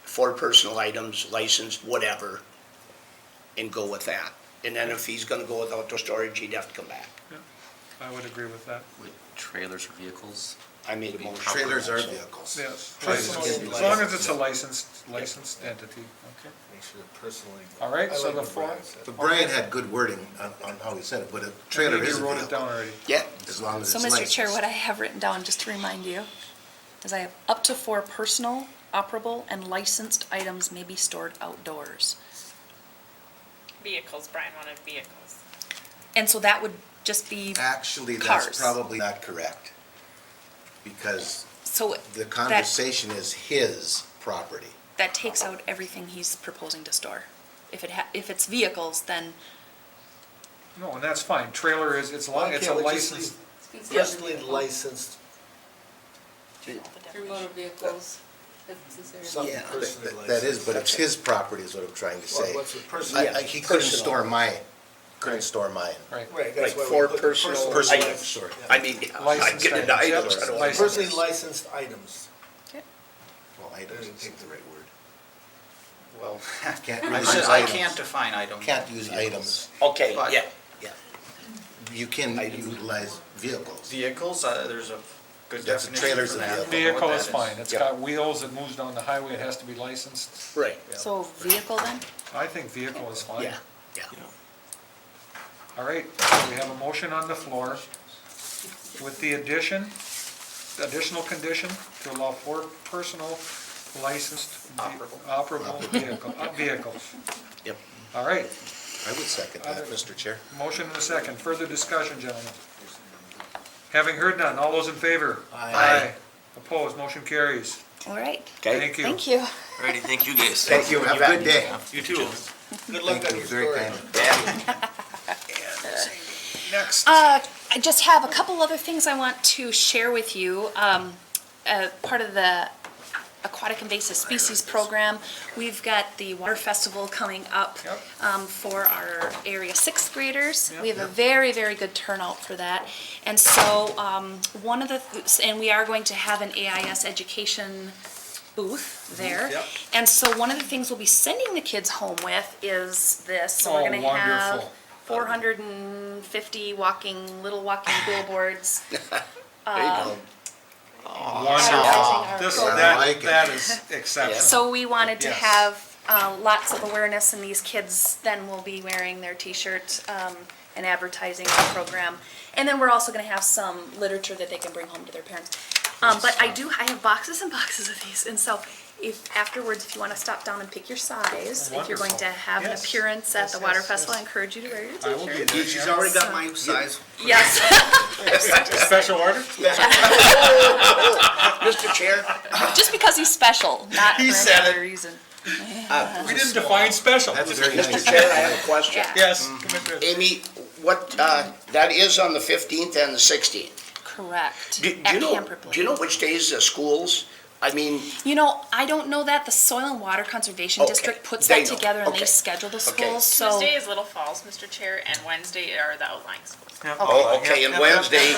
4 personal items, licensed, whatever, and go with that. And then if he's gonna go with outdoor storage, he'd have to come back. I would agree with that. With trailers or vehicles? I made a motion. Trailers are vehicles. Yes. Personally As long as it's a licensed entity, okay? Make sure personally. All right, I so like the what four- Brian said. But Brian had good wording on how he said it, but a trailer Maybe is a you wrote it vehicle, down already. Yeah, as long as So, it's Mr. licensed. Chair, what I have written down, just to remind you, is I have up to 4 personal, operable, and licensed items may be stored outdoors. Vehicles, Brian wanted vehicles. And so that would just be, Actually, Cars. that's probably not correct, because so the conversation is his property. that takes out everything he's proposing to store. If it's vehicles, then, No, and that's fine. Trailer is, it's a licensed, Personally licensed, Through motor vehicles. Something Yeah. personally That is, but it's licensed. his property is what I'm trying to say. What's a personal? He couldn't Personal. store mine, couldn't store mine. Right. Right, that's Right, why for we put the personal Personal, items. sorry. I mean, I Licensed get into items, items, yep. I don't want Licensed. Personally licensed items. Well, I items didn't isn't take the right word. Well, Can't I use said I items. can't define item. Can't use items. Okay, But- yeah. You can utilize vehicles. Vehicles, there's a good That's a definition trailer's for a that. vehicle. I don't know Vehicle what is that fine. It's Yeah. got wheels, it moves down the highway, it has to be licensed. Right, So vehicle then? I think vehicle is fine. yeah, yeah. All right, we have a motion on the floor with the additional condition to allow 4 personal licensed operable vehicles. Yep. All right, I would second that, Mr. Chair. motion and a second. Further discussion, gentlemen? Having heard none, all those in favor? Aye. Opposed, motion carries. All right. Okay, Thank you. Thank you. Alrighty, thank you guys. Thank you, have a good day. You too. Good luck Thank on you, your very story. kind. Next. I just have a couple other things I want to share with you. Part of the Aquatic Invasive Species Program, we've got the Water Festival coming up Yep. for our area 6th graders. We have a very, very good turnout for that. And so one of the, and we are going to have an AIS education booth there. Yep. And so one of the things we'll be sending the kids home with is this. So we're Oh, gonna have wonderful. 450 little walking billboards. there you go. Wonderful. Advertising This, our that is exceptional. So we wanted to Yes. have lots of awareness, and these kids then will be wearing their T-shirts and advertising the program. And then we're also gonna have some literature that they can bring home to their parents. But I have boxes and boxes of these, and so if afterwards, if you wanna stop down and pick your size, if you're going to Wonderful. have an Yes. appearance at Yes, the Water yes, Festival, I yes. encourage you to wear your I will be T-shirt. there. She's already got my size. Yes. Special order? Mr. Chair, Just because he's special, not for He any said other it. reason. We didn't define special. That's very nice. Mr. Chair, I have a question. Yeah. Yes, Commissioner. Amy, what, that is on the 15th and the 16th. Correct. Do At you know, Camper Place. do you know which days the schools, I mean, You know, I don't know that. The Soil and Water Conservation Okay, District puts they that know. together and Okay. they schedule the Okay. schools, so. Tuesday is Little Falls, Mr. Chair, and Wednesday are the outlying schools. oh, okay, and Wednesday,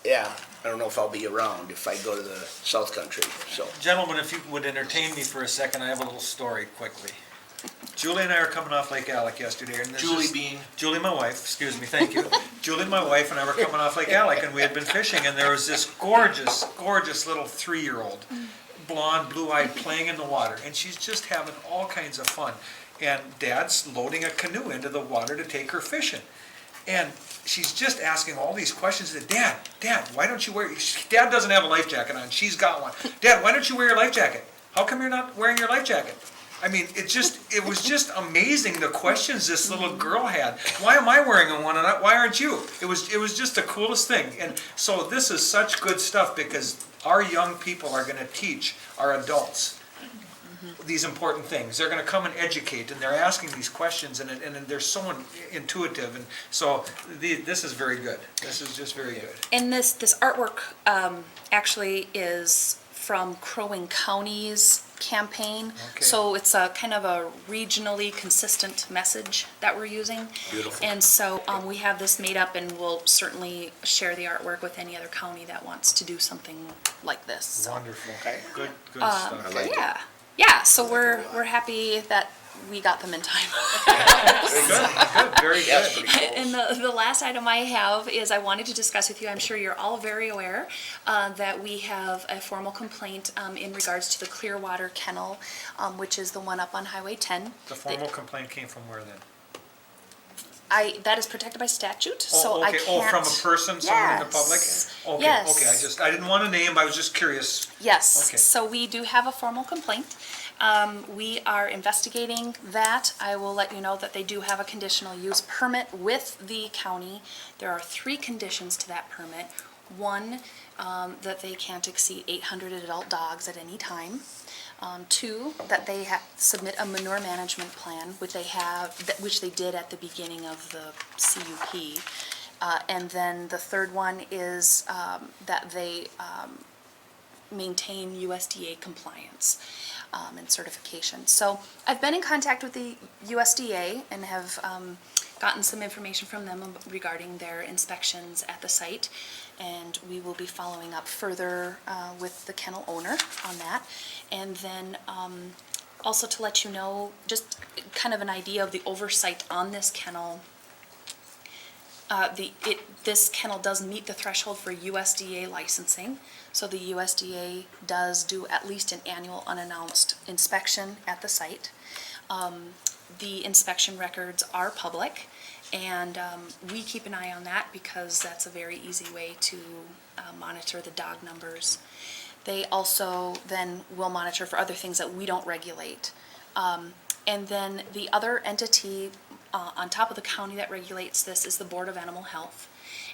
yeah, I don't know if I'll be around if I go to the South Country, so. Gentlemen, if you would entertain me for a second, I have a little story quickly. Julie and I were coming off Lake Alec yesterday, and this Julie is- Bean. Julie, my wife, excuse me, thank you. Julie, my wife, and I were coming off Lake Alec, and we had been fishing, and there was this gorgeous, gorgeous little 3-year-old, blonde, blue-eyed, playing in the water, and she's just having all kinds of fun. And Dad's loading a canoe into the water to take her fishing. And she's just asking all these questions. Dad, why don't you wear, Dad doesn't have a life jacket on, she's got one. Dad, why don't you wear your life jacket? How come you're not wearing your life jacket? I mean, it was just amazing the questions this little girl had. Why am I wearing one and why aren't you? It was just the coolest thing. And so this is such good stuff because our young people are gonna teach our adults these important things. They're gonna come and educate, and they're asking these questions, and they're so intuitive, and so this is very good. This is just very good. And this artwork actually is from Crow Wing County's campaign. Okay. So it's a kind of a regionally consistent message that we're using. Beautiful. And so we have this made up, and we'll certainly share the artwork with any other county that wants to do something like this. So, Wonderful. Good stuff. I like it. yeah, so we're happy that we got them in time. Good, very Yes, good. pretty cool. And the last item I have is I wanted to discuss with you, I'm sure you're all very aware, that we have a formal complaint in regards to the Clearwater Kennel, which is the one up on Highway 10. The formal complaint came from where then? That is protected by statute, Oh, so I okay. can't. Oh, from a person, someone in the public? Yes. Okay, Yes. okay, I didn't want a name, I was just curious. Yes, Okay. so we do have a formal complaint. We are investigating that. I will let you know that they do have a conditional use permit with the county. There are 3 conditions to that permit. One, that they can't exceed 800 adult dogs at any time. 2, that they submit a manure management plan, which they did at the beginning of the CUP. And then the third one is that they maintain USDA compliance and certification. So I've been in contact with the USDA and have gotten some information from them regarding their inspections at the site, and we will be following up further with the kennel owner on that. And then also to let you know, just kind of an idea of the oversight on this kennel. This kennel does meet the threshold for USDA licensing, so the USDA does do at least an annual unannounced inspection at the site. The inspection records are public, and we keep an eye on that because that's a very easy way to monitor the dog numbers. They also then will monitor for other things that we don't regulate. And then the other entity on top of the county that regulates this is the Board of Animal Health.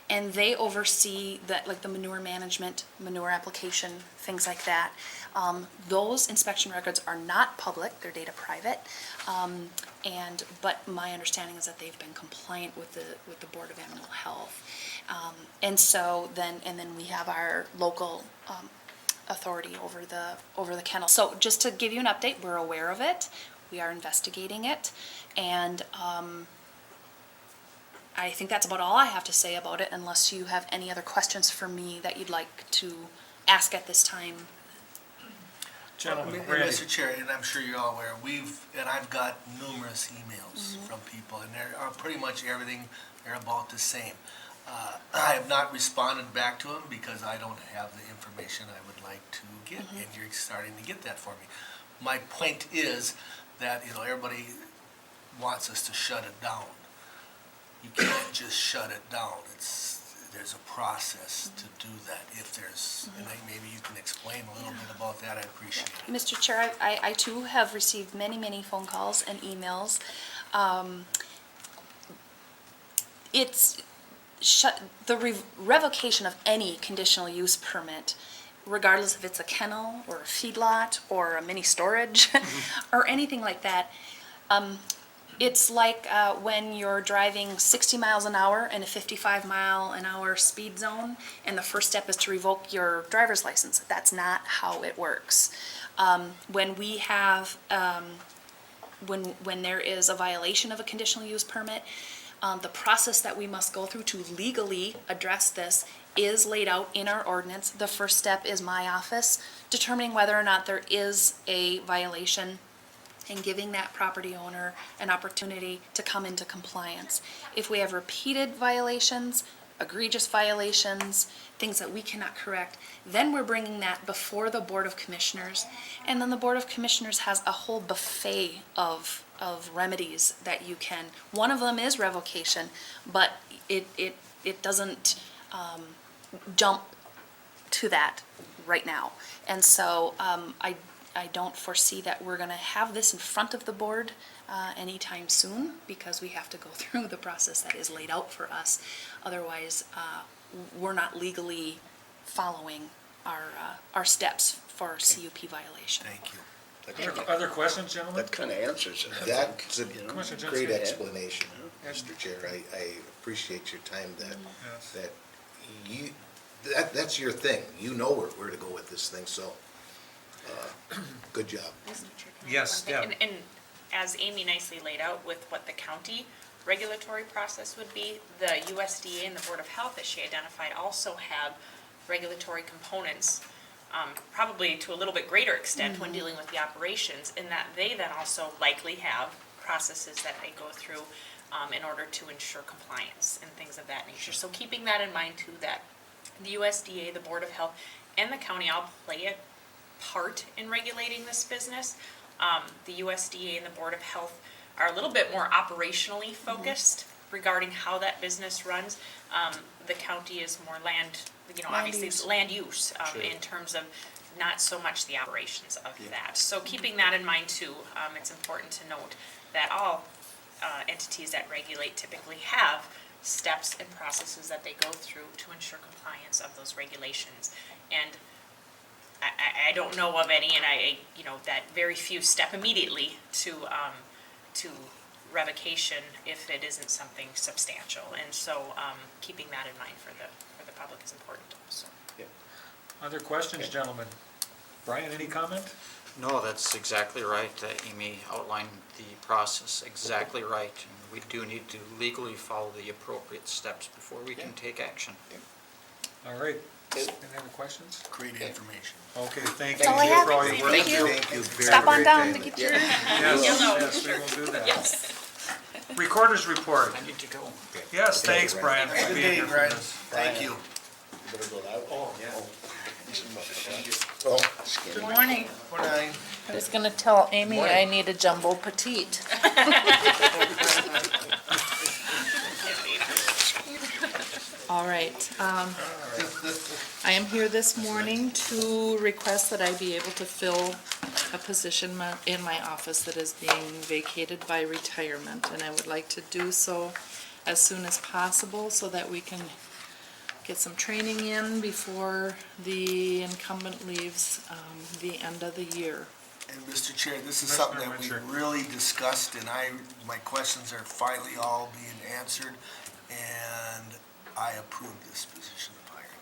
And they oversee that, like the manure management, manure application, things like that. Those inspection records are not public, they're data private. But my understanding is that they've been compliant with the Board of Animal Health. And then we have our local authority over the kennel. So just to give you an update, we're aware of it. We are investigating it, and I think that's about all I have to say about it, unless you have any other questions for me that you'd like to ask at this time. Gentlemen, And Randy. Mr. Chair, and I'm sure you're all aware, I've got numerous emails from people, and they're pretty much everything, they're about the same. I have not responded back to them because I don't have the information I would like to get, and you're starting to get that for me. My point is that, everybody wants us to shut it down. You can't just shut it down. There's a process to do that. If there's, and maybe you can explain a little bit about that, I appreciate it. Mr. Chair, I too have received many phone calls and emails. The revocation of any conditional use permit, regardless if it's a kennel or a feedlot or a mini storage or anything like that, it's like when you're driving 60 miles an hour in a 55 mile an hour speed zone, and the first step is to revoke your driver's license. That's not how it works. When we have, when there is a violation of a conditional use permit, the process that we must go through to legally address this is laid out in our ordinance. The first step is my office determining whether or not there is a violation and giving that property owner an opportunity to come into compliance. If we have repeated violations, egregious violations, things that we cannot correct, then we're bringing that before the Board of Commissioners. And then the Board of Commissioners has a whole buffet of remedies that you can. One of them is revocation, but it doesn't jump to that right now. And so I don't foresee that we're going to have this in front of the board anytime soon, because we have to go through the process that is laid out for us. Otherwise, we're not legally following our steps for CUP violation. Thank you. Other questions, gentlemen? That kind of answers it. That's a Commissioner Johnson. great explanation, Mr. Chair. I appreciate your time that's your thing. You know where to go with this thing, so good job. Yes, Deb. And as Amy nicely laid out with what the county regulatory process would be, the USDA and the Board of Health that she identified also have regulatory components, probably to a little bit greater extent when dealing with the operations, in that they then also likely have processes that they go through in order to ensure compliance and things of that nature. So keeping that in mind too, that the USDA, the Board of Health, and the county all play a part in regulating this business. The USDA and the Board of Health are a little bit more operationally focused regarding how that business runs. The county is more land use in terms of not so much the operations of that. So keeping that in mind too, it's important to note that all entities that regulate typically have steps and processes that they go through to ensure compliance of those regulations. And I don't know of any, and that very few step immediately to revocation if it isn't something substantial. And so keeping that in mind for the public is important also. Other questions, gentlemen? Brian, any comment? No, that's exactly right. Amy outlined the process exactly right. And we do need to legally follow the appropriate steps before we can take action. All right. Any other questions? Great information. Okay, thank you. That's all I have. for all your work. Thank you. Thank you. Very, Stop on very down to kindly. get your. Yes, yes, we will do that. Yes. Recorder's report. I need to go. Yes, thanks, Brian, for Good being day, here for Brian. this. Thank you. Good morning. Good night. I was gonna tell Amy I need a jumbo petite. All right. I am here this morning to request that I be able to fill a position in my office that is being vacated by retirement. And I would like to do so as soon as possible so that we can get some training in before the incumbent leaves the end of the year. And Mr. Chair, this is something that we really discussed, and my questions are finally all being answered, and I approve this position of hiring.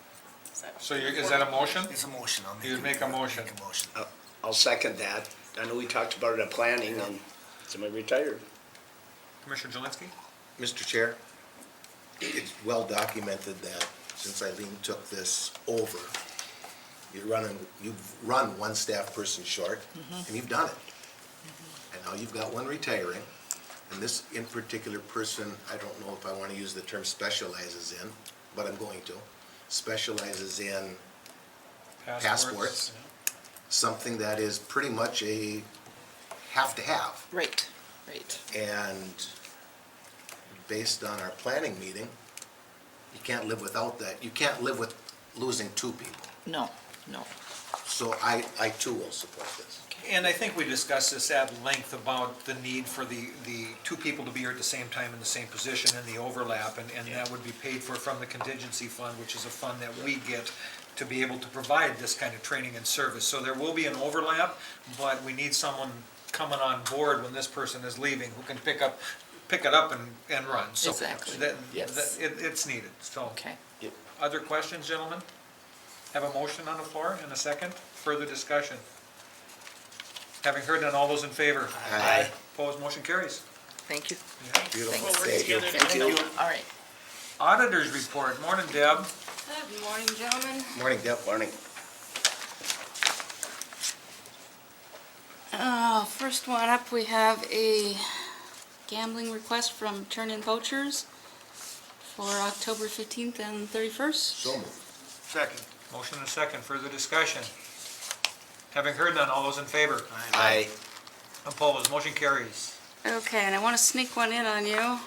So is that a motion? It's a motion. You'd make a motion. Make a motion. I'll second that. I know we talked about it at planning and somebody retired. Commissioner Jelinski? Mr. Chair, it's well documented that since Eileen took this over, you've run one staff person short, and you've done it. And now you've got one retiring, and this in particular person, I don't know if I want to use the term specializes in, but I'm going to, specializes in passports, something that is pretty much a have-to-have. Right, right. And based on our planning meeting, you can't live without that. You can't live with losing two people. No, no. So I too will support this. And I think we discussed this at length about the need for the two people to be here at the same time in the same position and the overlap, and that would be paid for from the contingency fund, which is a fund that we get to be able to provide this kind of training and service. So there will be an overlap, but we need someone coming on board when this person is leaving who can pick it up and run. So Exactly. It's needed, so. Okay. Other questions, gentlemen? Have a motion on the floor and a second. Further discussion. Having heard none, all those in favor? Aye. Opposed, motion carries. Thank you. Beautiful. Thanks. Thank you. Thank you. All right. Auditors report. Morning, Deb. Good morning, gentlemen. Morning, Deb. Morning. First one up, we have a gambling request from Turn-In Vouchers for October 15th and 31st. So moved. Second. Motion and a second. Further discussion. Having heard none, all those in favor? Aye. Opposed, motion carries. Okay, and I want to sneak one in on you.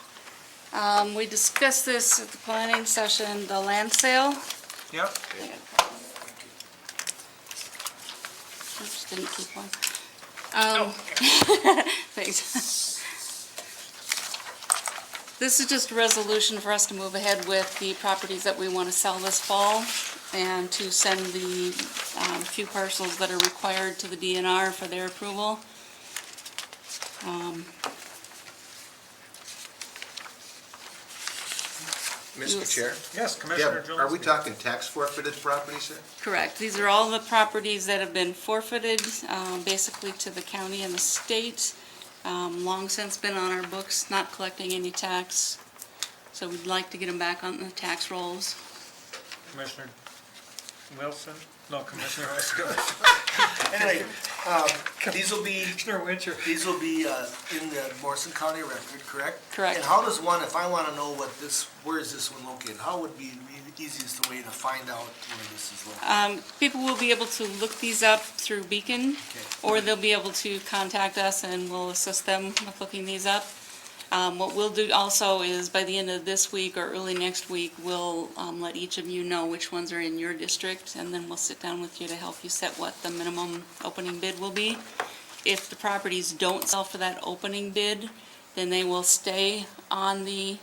We discussed this at the planning session, the land sale. Yep. Oops, didn't keep one. Thanks. This is just a resolution for us to move ahead with the properties that we want to sell this fall and to send the few parcels that are required to the DNR for their approval. Mr. Chair? Yes, Commissioner Deb, are we Jelinski. talking tax forfeited properties here? Correct. These are all the properties that have been forfeited, basically to the county and the state. Long since been on our books, not collecting any tax. So we'd like to get them back on the tax rolls. Commissioner Wilson? No, Commissioner Esco. Anyway, these will be, Commissioner Wincher. these will be in the Morrison County record, correct? Correct. And how does one, if I want to know where is this one located, how would be the easiest way to find out where this is located? People will be able to look these up through Beacon, or they'll be able to contact us and we'll assist them with looking these up. What we'll do also is by the end of this week or early next week, we'll let each of you know which ones are in your district, and then we'll sit down with you to help you set what the minimum opening bid will be. If the properties don't sell for that opening bid, then they will stay on the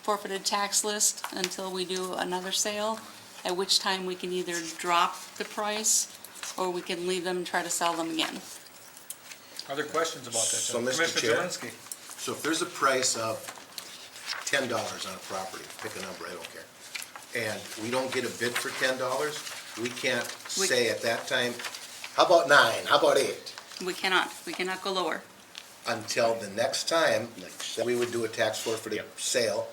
forfeited tax list until we do another sale, at which time we can either drop the price or we can leave them and try to sell them again. Other questions about that? So, Mr. Commissioner Chair? Jelinski. So if there's a price of $10 on a property, pick a number, I don't care, and we don't get a bid for $10, we can't say at that time, how about 9, how about 8? We cannot go lower. Until the next time that we would do a tax forfeited sale,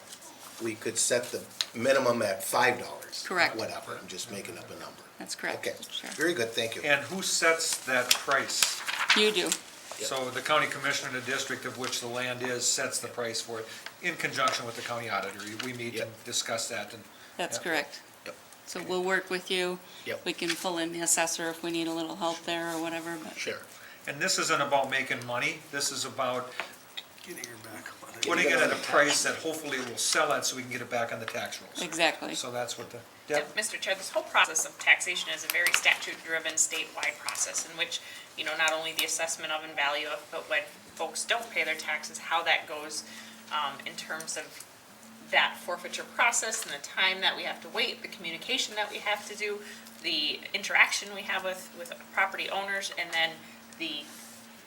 we could set the minimum at $5. Correct. Whatever, I'm just making up a number. That's correct. Okay, Sure. very good, thank you. And who sets that price? You do. So the county commissioner in the district of which the land is sets the price for it in conjunction with the county auditor. We meet and discuss that and. That's Yep. correct. Yep. So we'll work with you. Yep. We can pull in the assessor if we need a little help there or whatever, but. Sure. And this isn't about making money, this is about putting it at a price that hopefully will sell it so we can get it back on the tax rolls. Exactly. So that's what the, And Mr. Chair, this whole process of taxation is a very statute-driven statewide process in which, not only the assessment of and value of, but when folks don't pay their taxes, how that goes in terms of that forfeiture process and the time that we have to wait, the communication that we have to do, the interaction we have with property owners, and then the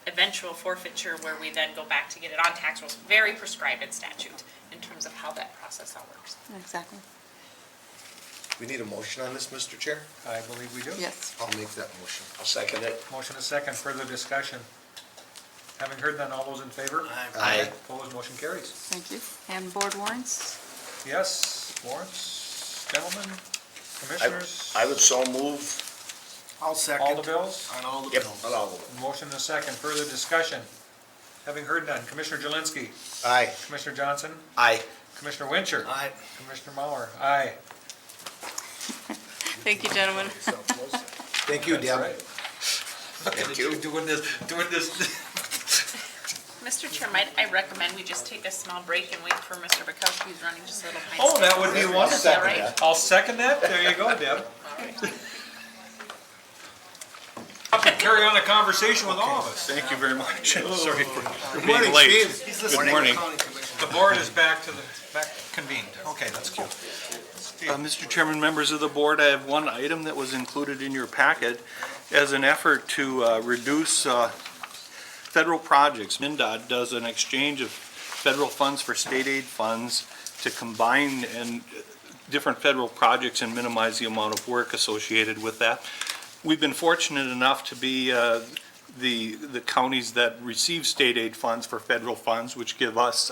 eventual forfeiture where we then go back to get it on tax rolls, very prescribed in statute in terms of how that process all works. Exactly. We need a motion on this, Mr. Chair? I believe we do. Yes. I'll make that motion. I'll second it. Motion is second, further discussion. Having heard none, all those in favor? Aye. Opposed, motion carries. Thank you. And board warrants? Yes, warrants, gentlemen, commissioners? I would so move. I'll second. All the bills? On all the Yep, bills. on all of them. Motion is second, further discussion. Having heard none, Commissioner Jelinski, Aye. Commissioner Johnson, Aye. Commissioner Wincher. Aye. Commissioner Mauer, aye. Thank you, gentlemen. Thank you, Deb. Thank you. Doing this. Mr. Chair, might I recommend we just take a small break and wait for Mr. Bukowski, who's running just a little behind. Oh, that would be schedule. wonderful. Is that right? I'll second that. There you go, Deb. I can carry on a conversation with all of us. Thank you very much. Sorry for Good morning, being late. Steve. Good morning. The board is back convened. Okay, that's cute. Mr. Chairman, members of the board, I have one item that was included in your packet as an effort to reduce federal projects. MnDOT does an exchange of federal funds for state aid funds to combine and different federal projects and minimize the amount of work associated with that. We've been fortunate enough to be the counties that receive state aid funds for federal funds, which give us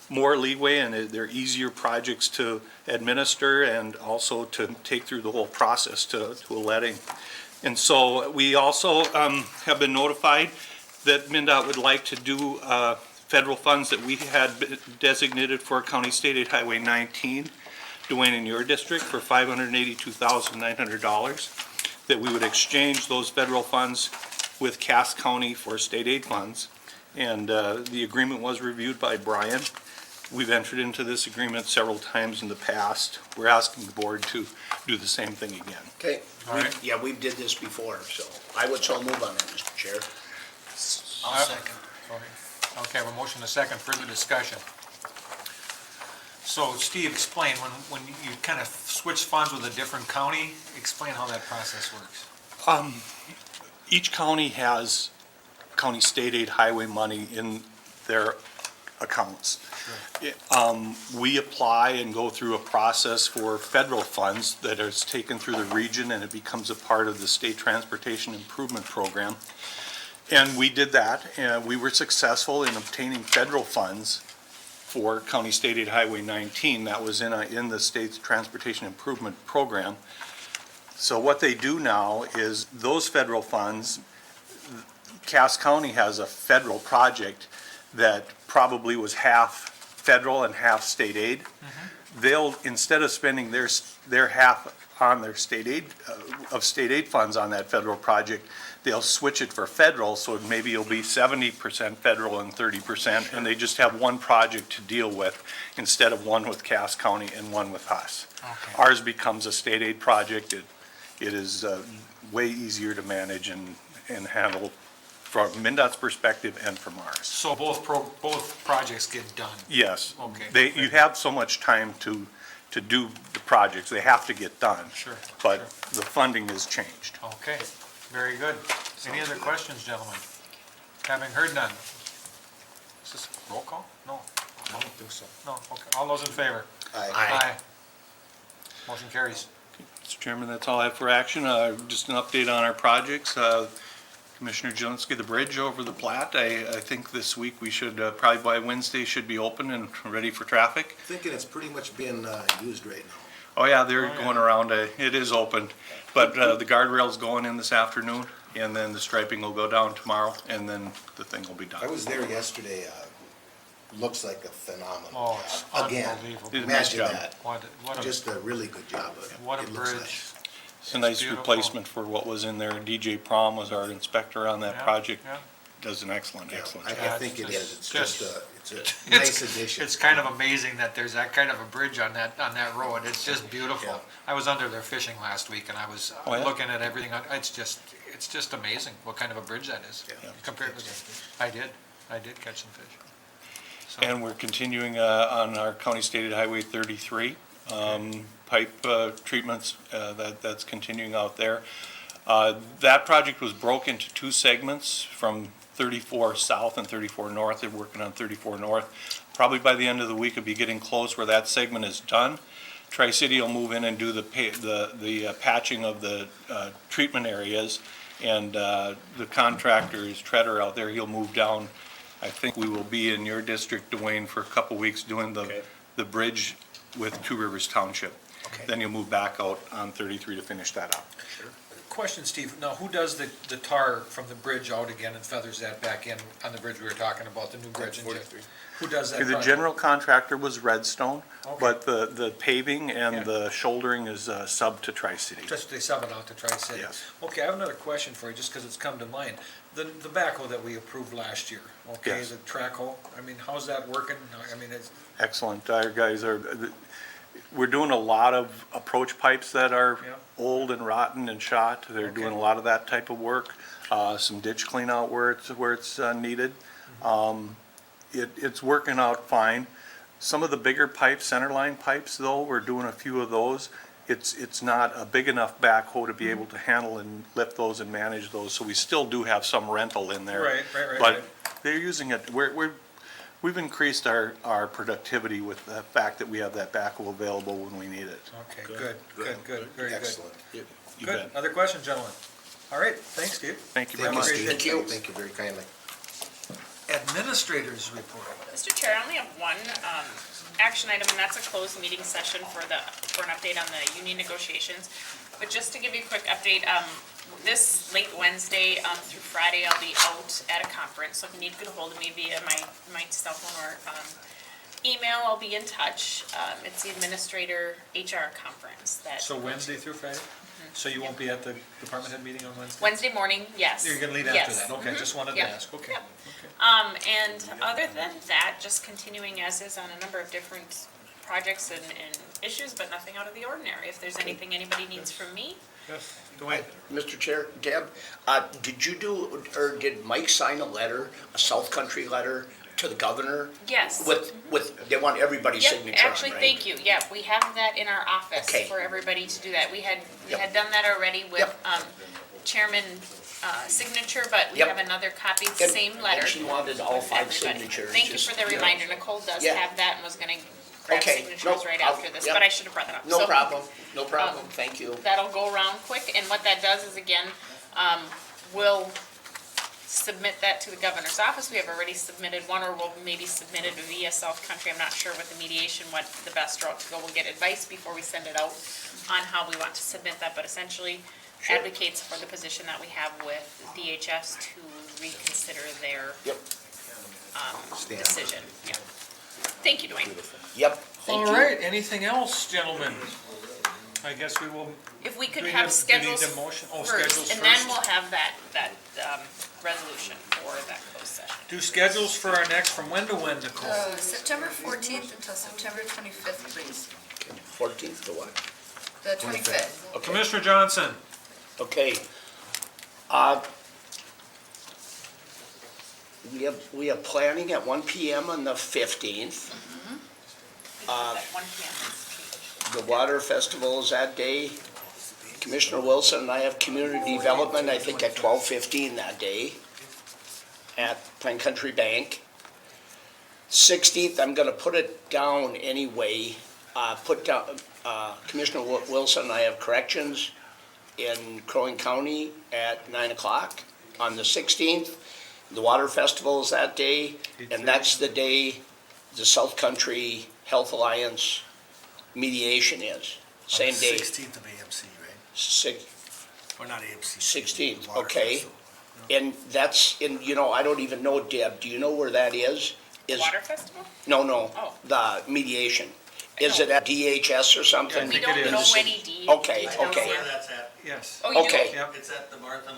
more leeway, and they're easier projects to administer and also to take through the whole process to a letting. And so we also have been notified that MnDOT would like to do federal funds that we had designated for County State Aid Highway 19, Duane, in your district, for $582,900, that we would exchange those federal funds with Cass County for state aid funds. And the agreement was reviewed by Brian. We've entered into this agreement several times in the past. We're asking the board to do the same thing again. Okay. All right. Yeah, we did this before, so I would so move on that, Mr. Chair. I'll second. Okay, well, motion is second, further discussion. So Steve, explain, when you kind of switch funds with a different county, explain how that process works. Each county has county state aid highway money in their accounts. We apply and go through a process for federal funds that is taken through the region, and it becomes a part of the State Transportation Improvement Program. And we did that, and we were successful in obtaining federal funds for County State Aid Highway 19. That was in the State's Transportation Improvement Program. So what they do now is those federal funds, Cass County has a federal project that probably was half federal and half state aid. They'll, instead of spending their half on their state aid, of state aid funds on that federal project, they'll switch it for federal, so maybe it'll be 70% federal and 30%, and they just have one project to deal with instead of one with Cass County and one with us. Okay. Ours becomes a state aid project. It is way easier to manage and handle from MnDOT's perspective and from ours. So both projects get done? Yes. Okay. You have so much time to do the projects. They have to get done. Sure. But the funding has changed. Okay, very good. Any other questions, gentlemen? Having heard none. Is this roll call? No. I don't think so. No, okay. All those in favor? Aye. Aye. Motion carries. Mr. Chairman, that's all I have for action. Just an update on our projects. Commissioner Jelinski, the bridge over the Platte, I think this week we should, probably by Wednesday, should be open and ready for traffic. Thinking it's pretty much being used right now. Oh, yeah, they're going around, it is open, but the guardrail's going in this afternoon, and then the striping will go down tomorrow, and then the thing will be done. I was there yesterday, looks like a phenomenal Oh, it's job. Again, unbelievable. imagine Nice job. that. What a, Just a really good job. what a It looks bridge. nice. It's a nice beautiful. replacement for what was in there. DJ Prom was our inspector on that Yeah, project, yeah. does an excellent I job. I think it is. It's just- just it's a nice addition. It's kind of amazing that there's that kind of a bridge on that road. It's just beautiful. Yeah. I was under there fishing last week and I was Oh, yeah? looking at everything. It's just amazing what kind of a bridge that is compared with, I did catch some fish. So- And we're continuing on our County Stated Highway 33, pipe treatments, that's continuing out there. That project was broke into two segments from 34 South and 34 North. They're working on 34 North. Probably by the end of the week, it'll be getting close where that segment is done. Tri-City will move in and do the patching of the treatment areas, and the contractor is Treader out there. He'll move down. I think we will be in your district, Dwayne, for a couple weeks doing the bridge with Two Rivers Township. Then you'll move back out on 33 to finish that up. Question, Steve, now who does the tar from the bridge out again and feathers that back in on the bridge we were talking about, the new bridge? Who does that? The project? general contractor was Redstone, Okay. but the paving Yeah. and the shouldering is sub to Tri-City. Just they sub it out to Tri-City? Yes. Okay, I have another question for you, just because it's come to mind. The backhoe that we approved last year, okay, Yes. the track hoe, I mean, how's that working? I mean, it's, Excellent. Our guys we're doing a lot of approach pipes that are Yeah. old and rotten and shot. They're doing a lot of that type of work. Some ditch clean out where it's needed. It's working out fine. Some of the bigger pipes, centerline pipes though, we're doing a few of those. It's not a big enough backhoe to be able to handle and lift those and manage those, so we still do have some rental in there. Right. But they're using it, we've increased our productivity with the fact that we have that backhoe available when we need it. Okay, good, very good. Excellent. You Good, bet. other questions, gentlemen? All right, thanks, Steve. Thank you very Thank you, much. Steve. Thank you. Thank you very kindly. Administrators report. Mr. Chair, I only have one action item, and that's a closed meeting session for an update on the union negotiations. But just to give you a quick update, this late Wednesday through Friday, I'll be out at a conference. So if you need to get a hold of me via my cell phone or email, I'll be in touch. It's the Administrator HR Conference that. So Wednesday through Friday? So you won't be at the department head meeting on Wednesday? Wednesday morning, yes. You're gonna leave after Yes. that? Okay, just wanted to Yep. ask, okay. Yep. Okay. And other than that, just continuing as is on a number of different projects and issues, but nothing out of the ordinary. If there's anything anybody needs from me, Yes, Dwayne? Mr. Chair, Deb, did Mike sign a letter, a South Country letter to the governor? yes. They want everybody's Yep, signature on, actually, right? thank you. Yeah, we have that in our office Okay. for everybody to do that. We had Yep. done that already with Yep. Chairman signature, but we Yep. have another copy, the same letter. And she wanted all for 5 everybody. signatures. Thank you just, for the reminder. Nicole does Yeah. have that and was gonna grab Okay, signatures no right problem. after this, Yep. but I should have brought that up. No So, problem, thank you. That'll go around quick, and what that does is, again, we'll submit that to the governor's office. We have already submitted one, or we'll maybe submit it via South Country. I'm not sure with the mediation what the best route to go. We'll get advice before we send it out on how we want to submit that, but essentially advocates for the position that we have with DHS to reconsider their Yep. Stand. decision. Yeah. Thank you, Dwayne. Yep, All right, anything else, gentlemen? I guess we will, If we could Do we have need- do we need schedules the motion? Oh, schedules first, and then first. we'll have that resolution for that closed session. do schedules for our next, from when to when, Nicole? September 14th until September 25th, please. 14th to what? The 25th. Commissioner Johnson? Okay. We have planning at 1 PM on the 15th. That 1 PM is The water festival is that day. Commissioner Wilson and I have community development, I think at 12:15 that day at Plain Country Bank. 16th, I'm gonna put it down anyway. put down, Commissioner Wilson and I have corrections in Crow Wing County at 9 o'clock on the 16th. The Water Festival is that day, and that's the day the South Country Health Alliance mediation is. Same day. 16th of AMC, right? Six, Or not AMC. 16th, Water okay. Festival. And that's in, I don't even know, Deb, do you know where that is? Water Festival? No, no, Oh. the mediation. Is it at DHS or something? We don't know any D. Okay, details okay. yet. that's at. Yes. Oh, you do? Okay. Yep. It's at the Martin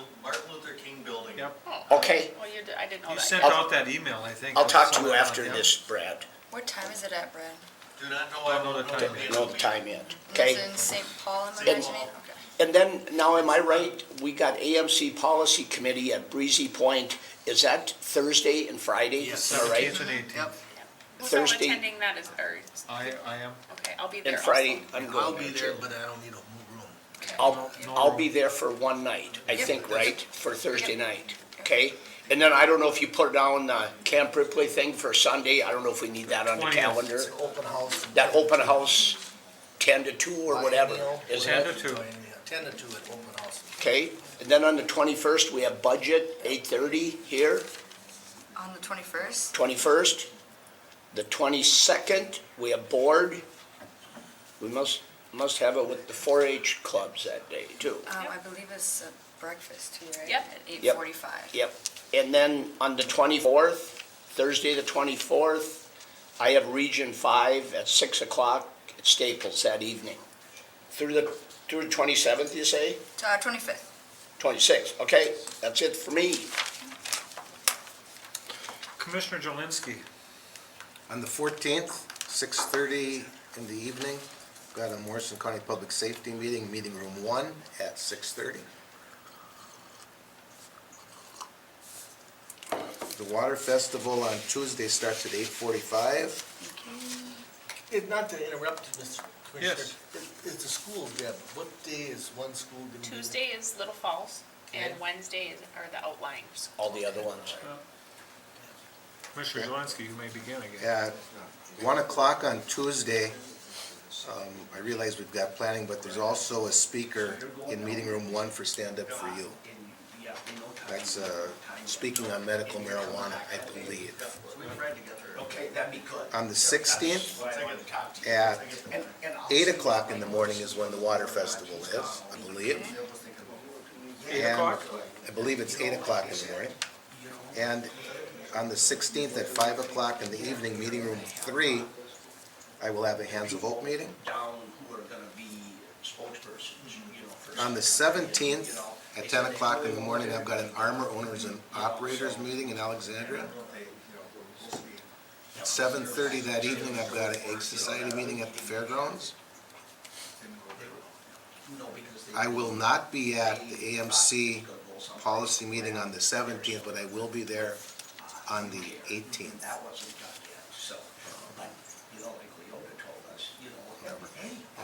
Luther King Building. Yep. Okay. Well, I didn't know You that. sent out that email, I think. I'll talk to you somewhere after around, this, Brad. What time is it at, Brad? Do not know. Don't know the time yet. No time yet, It's okay? in St. Paul, am I And- imagining? Okay. And then, now am I right, we got AMC Policy Committee at Breezy Point, is that Thursday and Friday? Yes. Am I right? 17th and 18th. Who's Thursday. attending that is, or, I am. okay, I'll be there And also. Friday, I'm I'll going be there there, too. but I don't need a room. I'll be there for one night, I think, right, for Thursday night, okay? And then I don't know if you put down the Camp Ripley thing for Sunday, I don't know if we need that on the 20th. calendar. It's an open house. That open house, 10 to 2 or whatever, isn't 10 it? to 2. 10 to 2 at open house. Okay, and then on the 21st, we have budget, 8:30 here, On the 21st? 21st. The 22nd, we have board. We must have it with the 4-H clubs that day, too. I believe it's breakfast too, right? Yep. At Yep. 8:45. Yep, and then on the 24th, Thursday the 24th, I have Region 5 at 6 o'clock at Staples that evening. Through the 27th, you say? 25th. 26th, okay, that's it for me. Commissioner Jelinski. On the 14th, 6:30 in the evening, got a Morrison County Public Safety meeting, meeting room 1 at 6:30. The Water Festival on Tuesday starts at 8:45. Not to interrupt, Mr. Commissioner. Yes. It's the schools, Deb. What day is one school going to be? Tuesday is Little Falls, and Okay. Wednesday are the outlying schools. All the other ones. Commissioner Jelinski, you may begin again. At 1 o'clock on Tuesday, I realize we've got planning, but there's also a speaker in meeting room 1 for Stand Up For You. That's speaking on medical marijuana, I believe. Okay, that'd be good. On the 16th, at 8 o'clock in the morning is when the Water Festival is, I believe. 8 And o'clock? I believe it's 8 o'clock in the morning. And on the 16th at 5 o'clock in the evening, meeting room 3, I will have a Hensel vote meeting. Down who are gonna be spokespersons, for. On the 17th at 10 o'clock in the morning, I've got an Armor Owners and Operators meeting in Alexandria. At 7:30 that evening, I've got an Egg Society meeting at the fairgrounds. I will not be at the AMC policy meeting on the 17th, but I will be there on the 18th. That wasn't done yet, so, like Leota told us,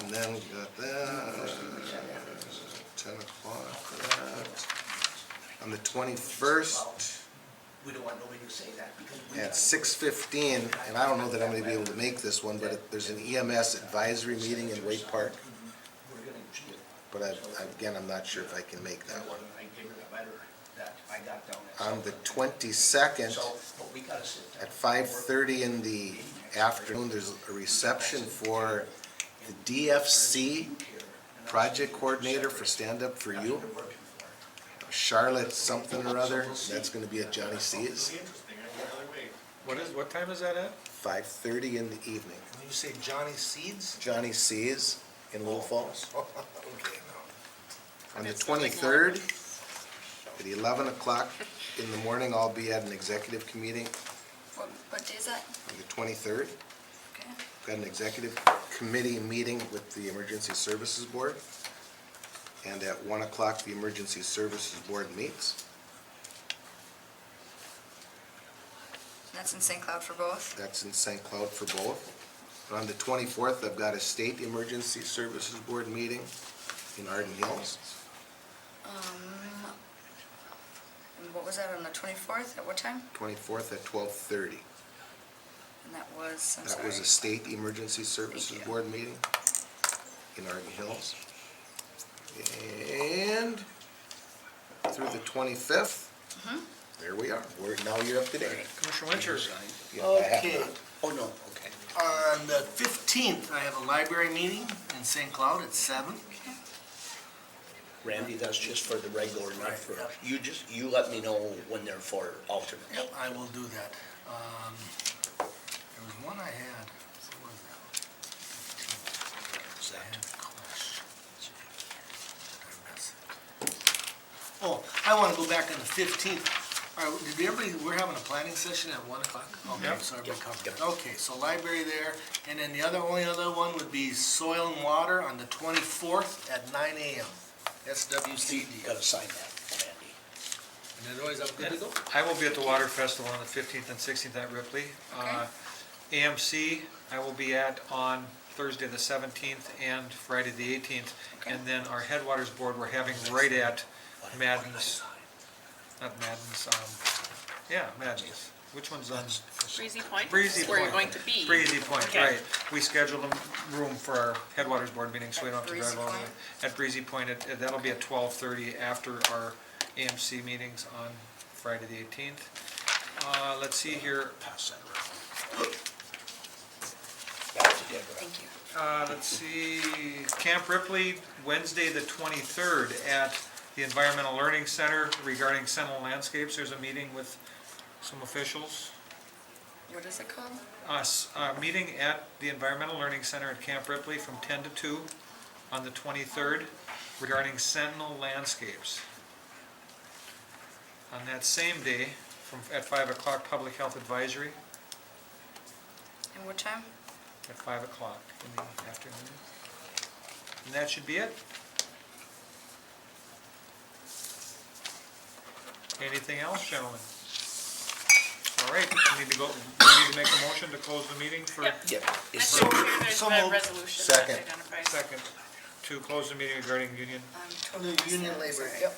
And then we got that, 10 o'clock for that. On the 21st, we don't want nobody to say that because. at 6:15, and I don't know that I'm gonna be able to make this one, but there's an EMS advisory meeting in Wake Park. But again, I'm not sure if I can make that one. I gave her the letter that I got down at. On the 22nd, So, but we gotta sit down. at 5:30 in the afternoon, there's a reception for the DFC project coordinator for Stand Up For You. Charlotte something or other, that's gonna be at Johnny C's, What time is that at? 5:30 in the evening. When you say Johnny Seeds? Johnny C's in Little Falls. Okay. On the 23rd, at 11 o'clock in the morning, I'll be at an executive committee. What day is that? On the 23rd, Okay. got an executive committee meeting with the Emergency Services Board. And at 1 o'clock, the Emergency Services Board meets. That's in St. Cloud for both? That's in St. Cloud for both. And on the 24th, I've got a State Emergency Services Board meeting in Arden Hills. And what was that on the 24th? At what time? 24th at 12:30. And that was, I'm That was a sorry. state emergency services Thank you. board meeting in Arden Hills. And through the 25th, there we are. Now you're up to date. Commissioner Winters. Yeah, I have Okay. not. Oh, no, okay. On the 15th, I have a library meeting in St. Cloud at 7. Randy, that's just for the regular, not Right, for, yep. you let me know when they're for alternate. Yep, I will do that. There was one I had, what was that? I had a question. Did I miss it? Oh, I want to go back on the 15th. All right, did everybody, we're having a planning session at 1 o'clock? Okay, Yep. so everybody covered it. Okay, so library there, and then the only other one would be soil and water on the 24th at 9 AM. SWCD. You gotta sign that, Randy. And otherwise, I'm good to go? I will be at the Water Festival on the 15th and 16th at Ripley. AMC, I will be at on Thursday the 17th and Friday the 18th. And then our Headwaters Board, we're having right at Madden's, not Madden's, Madden's. Which one's on? Breezy Point? Breezy Is where you're Point. going to be. Breezy Point, Okay. right. We scheduled a room for our Headwaters Board meeting, so we don't have to drive all the way. At Breezy Point, that'll be at 12:30 after our AMC meetings on Friday the 18th. Let's see here. Pass that around. Back to Deborah. Thank you. Let's see, Camp Ripley, Wednesday the 23rd at the Environmental Learning Center regarding Sentinel Landscapes. There's a meeting with some officials. What is it called? Meeting at the Environmental Learning Center at Camp Ripley from 10 to 2 on the 23rd regarding Sentinel Landscapes. On that same day, at 5 o'clock, Public Health Advisory And what time? at 5 o'clock in the afternoon. And that should be it. Anything else, gentlemen? All right, we need to make a motion to close the meeting for... Yep. Yeah. Let's It's- go through, there's So a moved. resolution that Second. identifies. Second, to close the meeting regarding union. I'm totally Union sorry. labor, yep.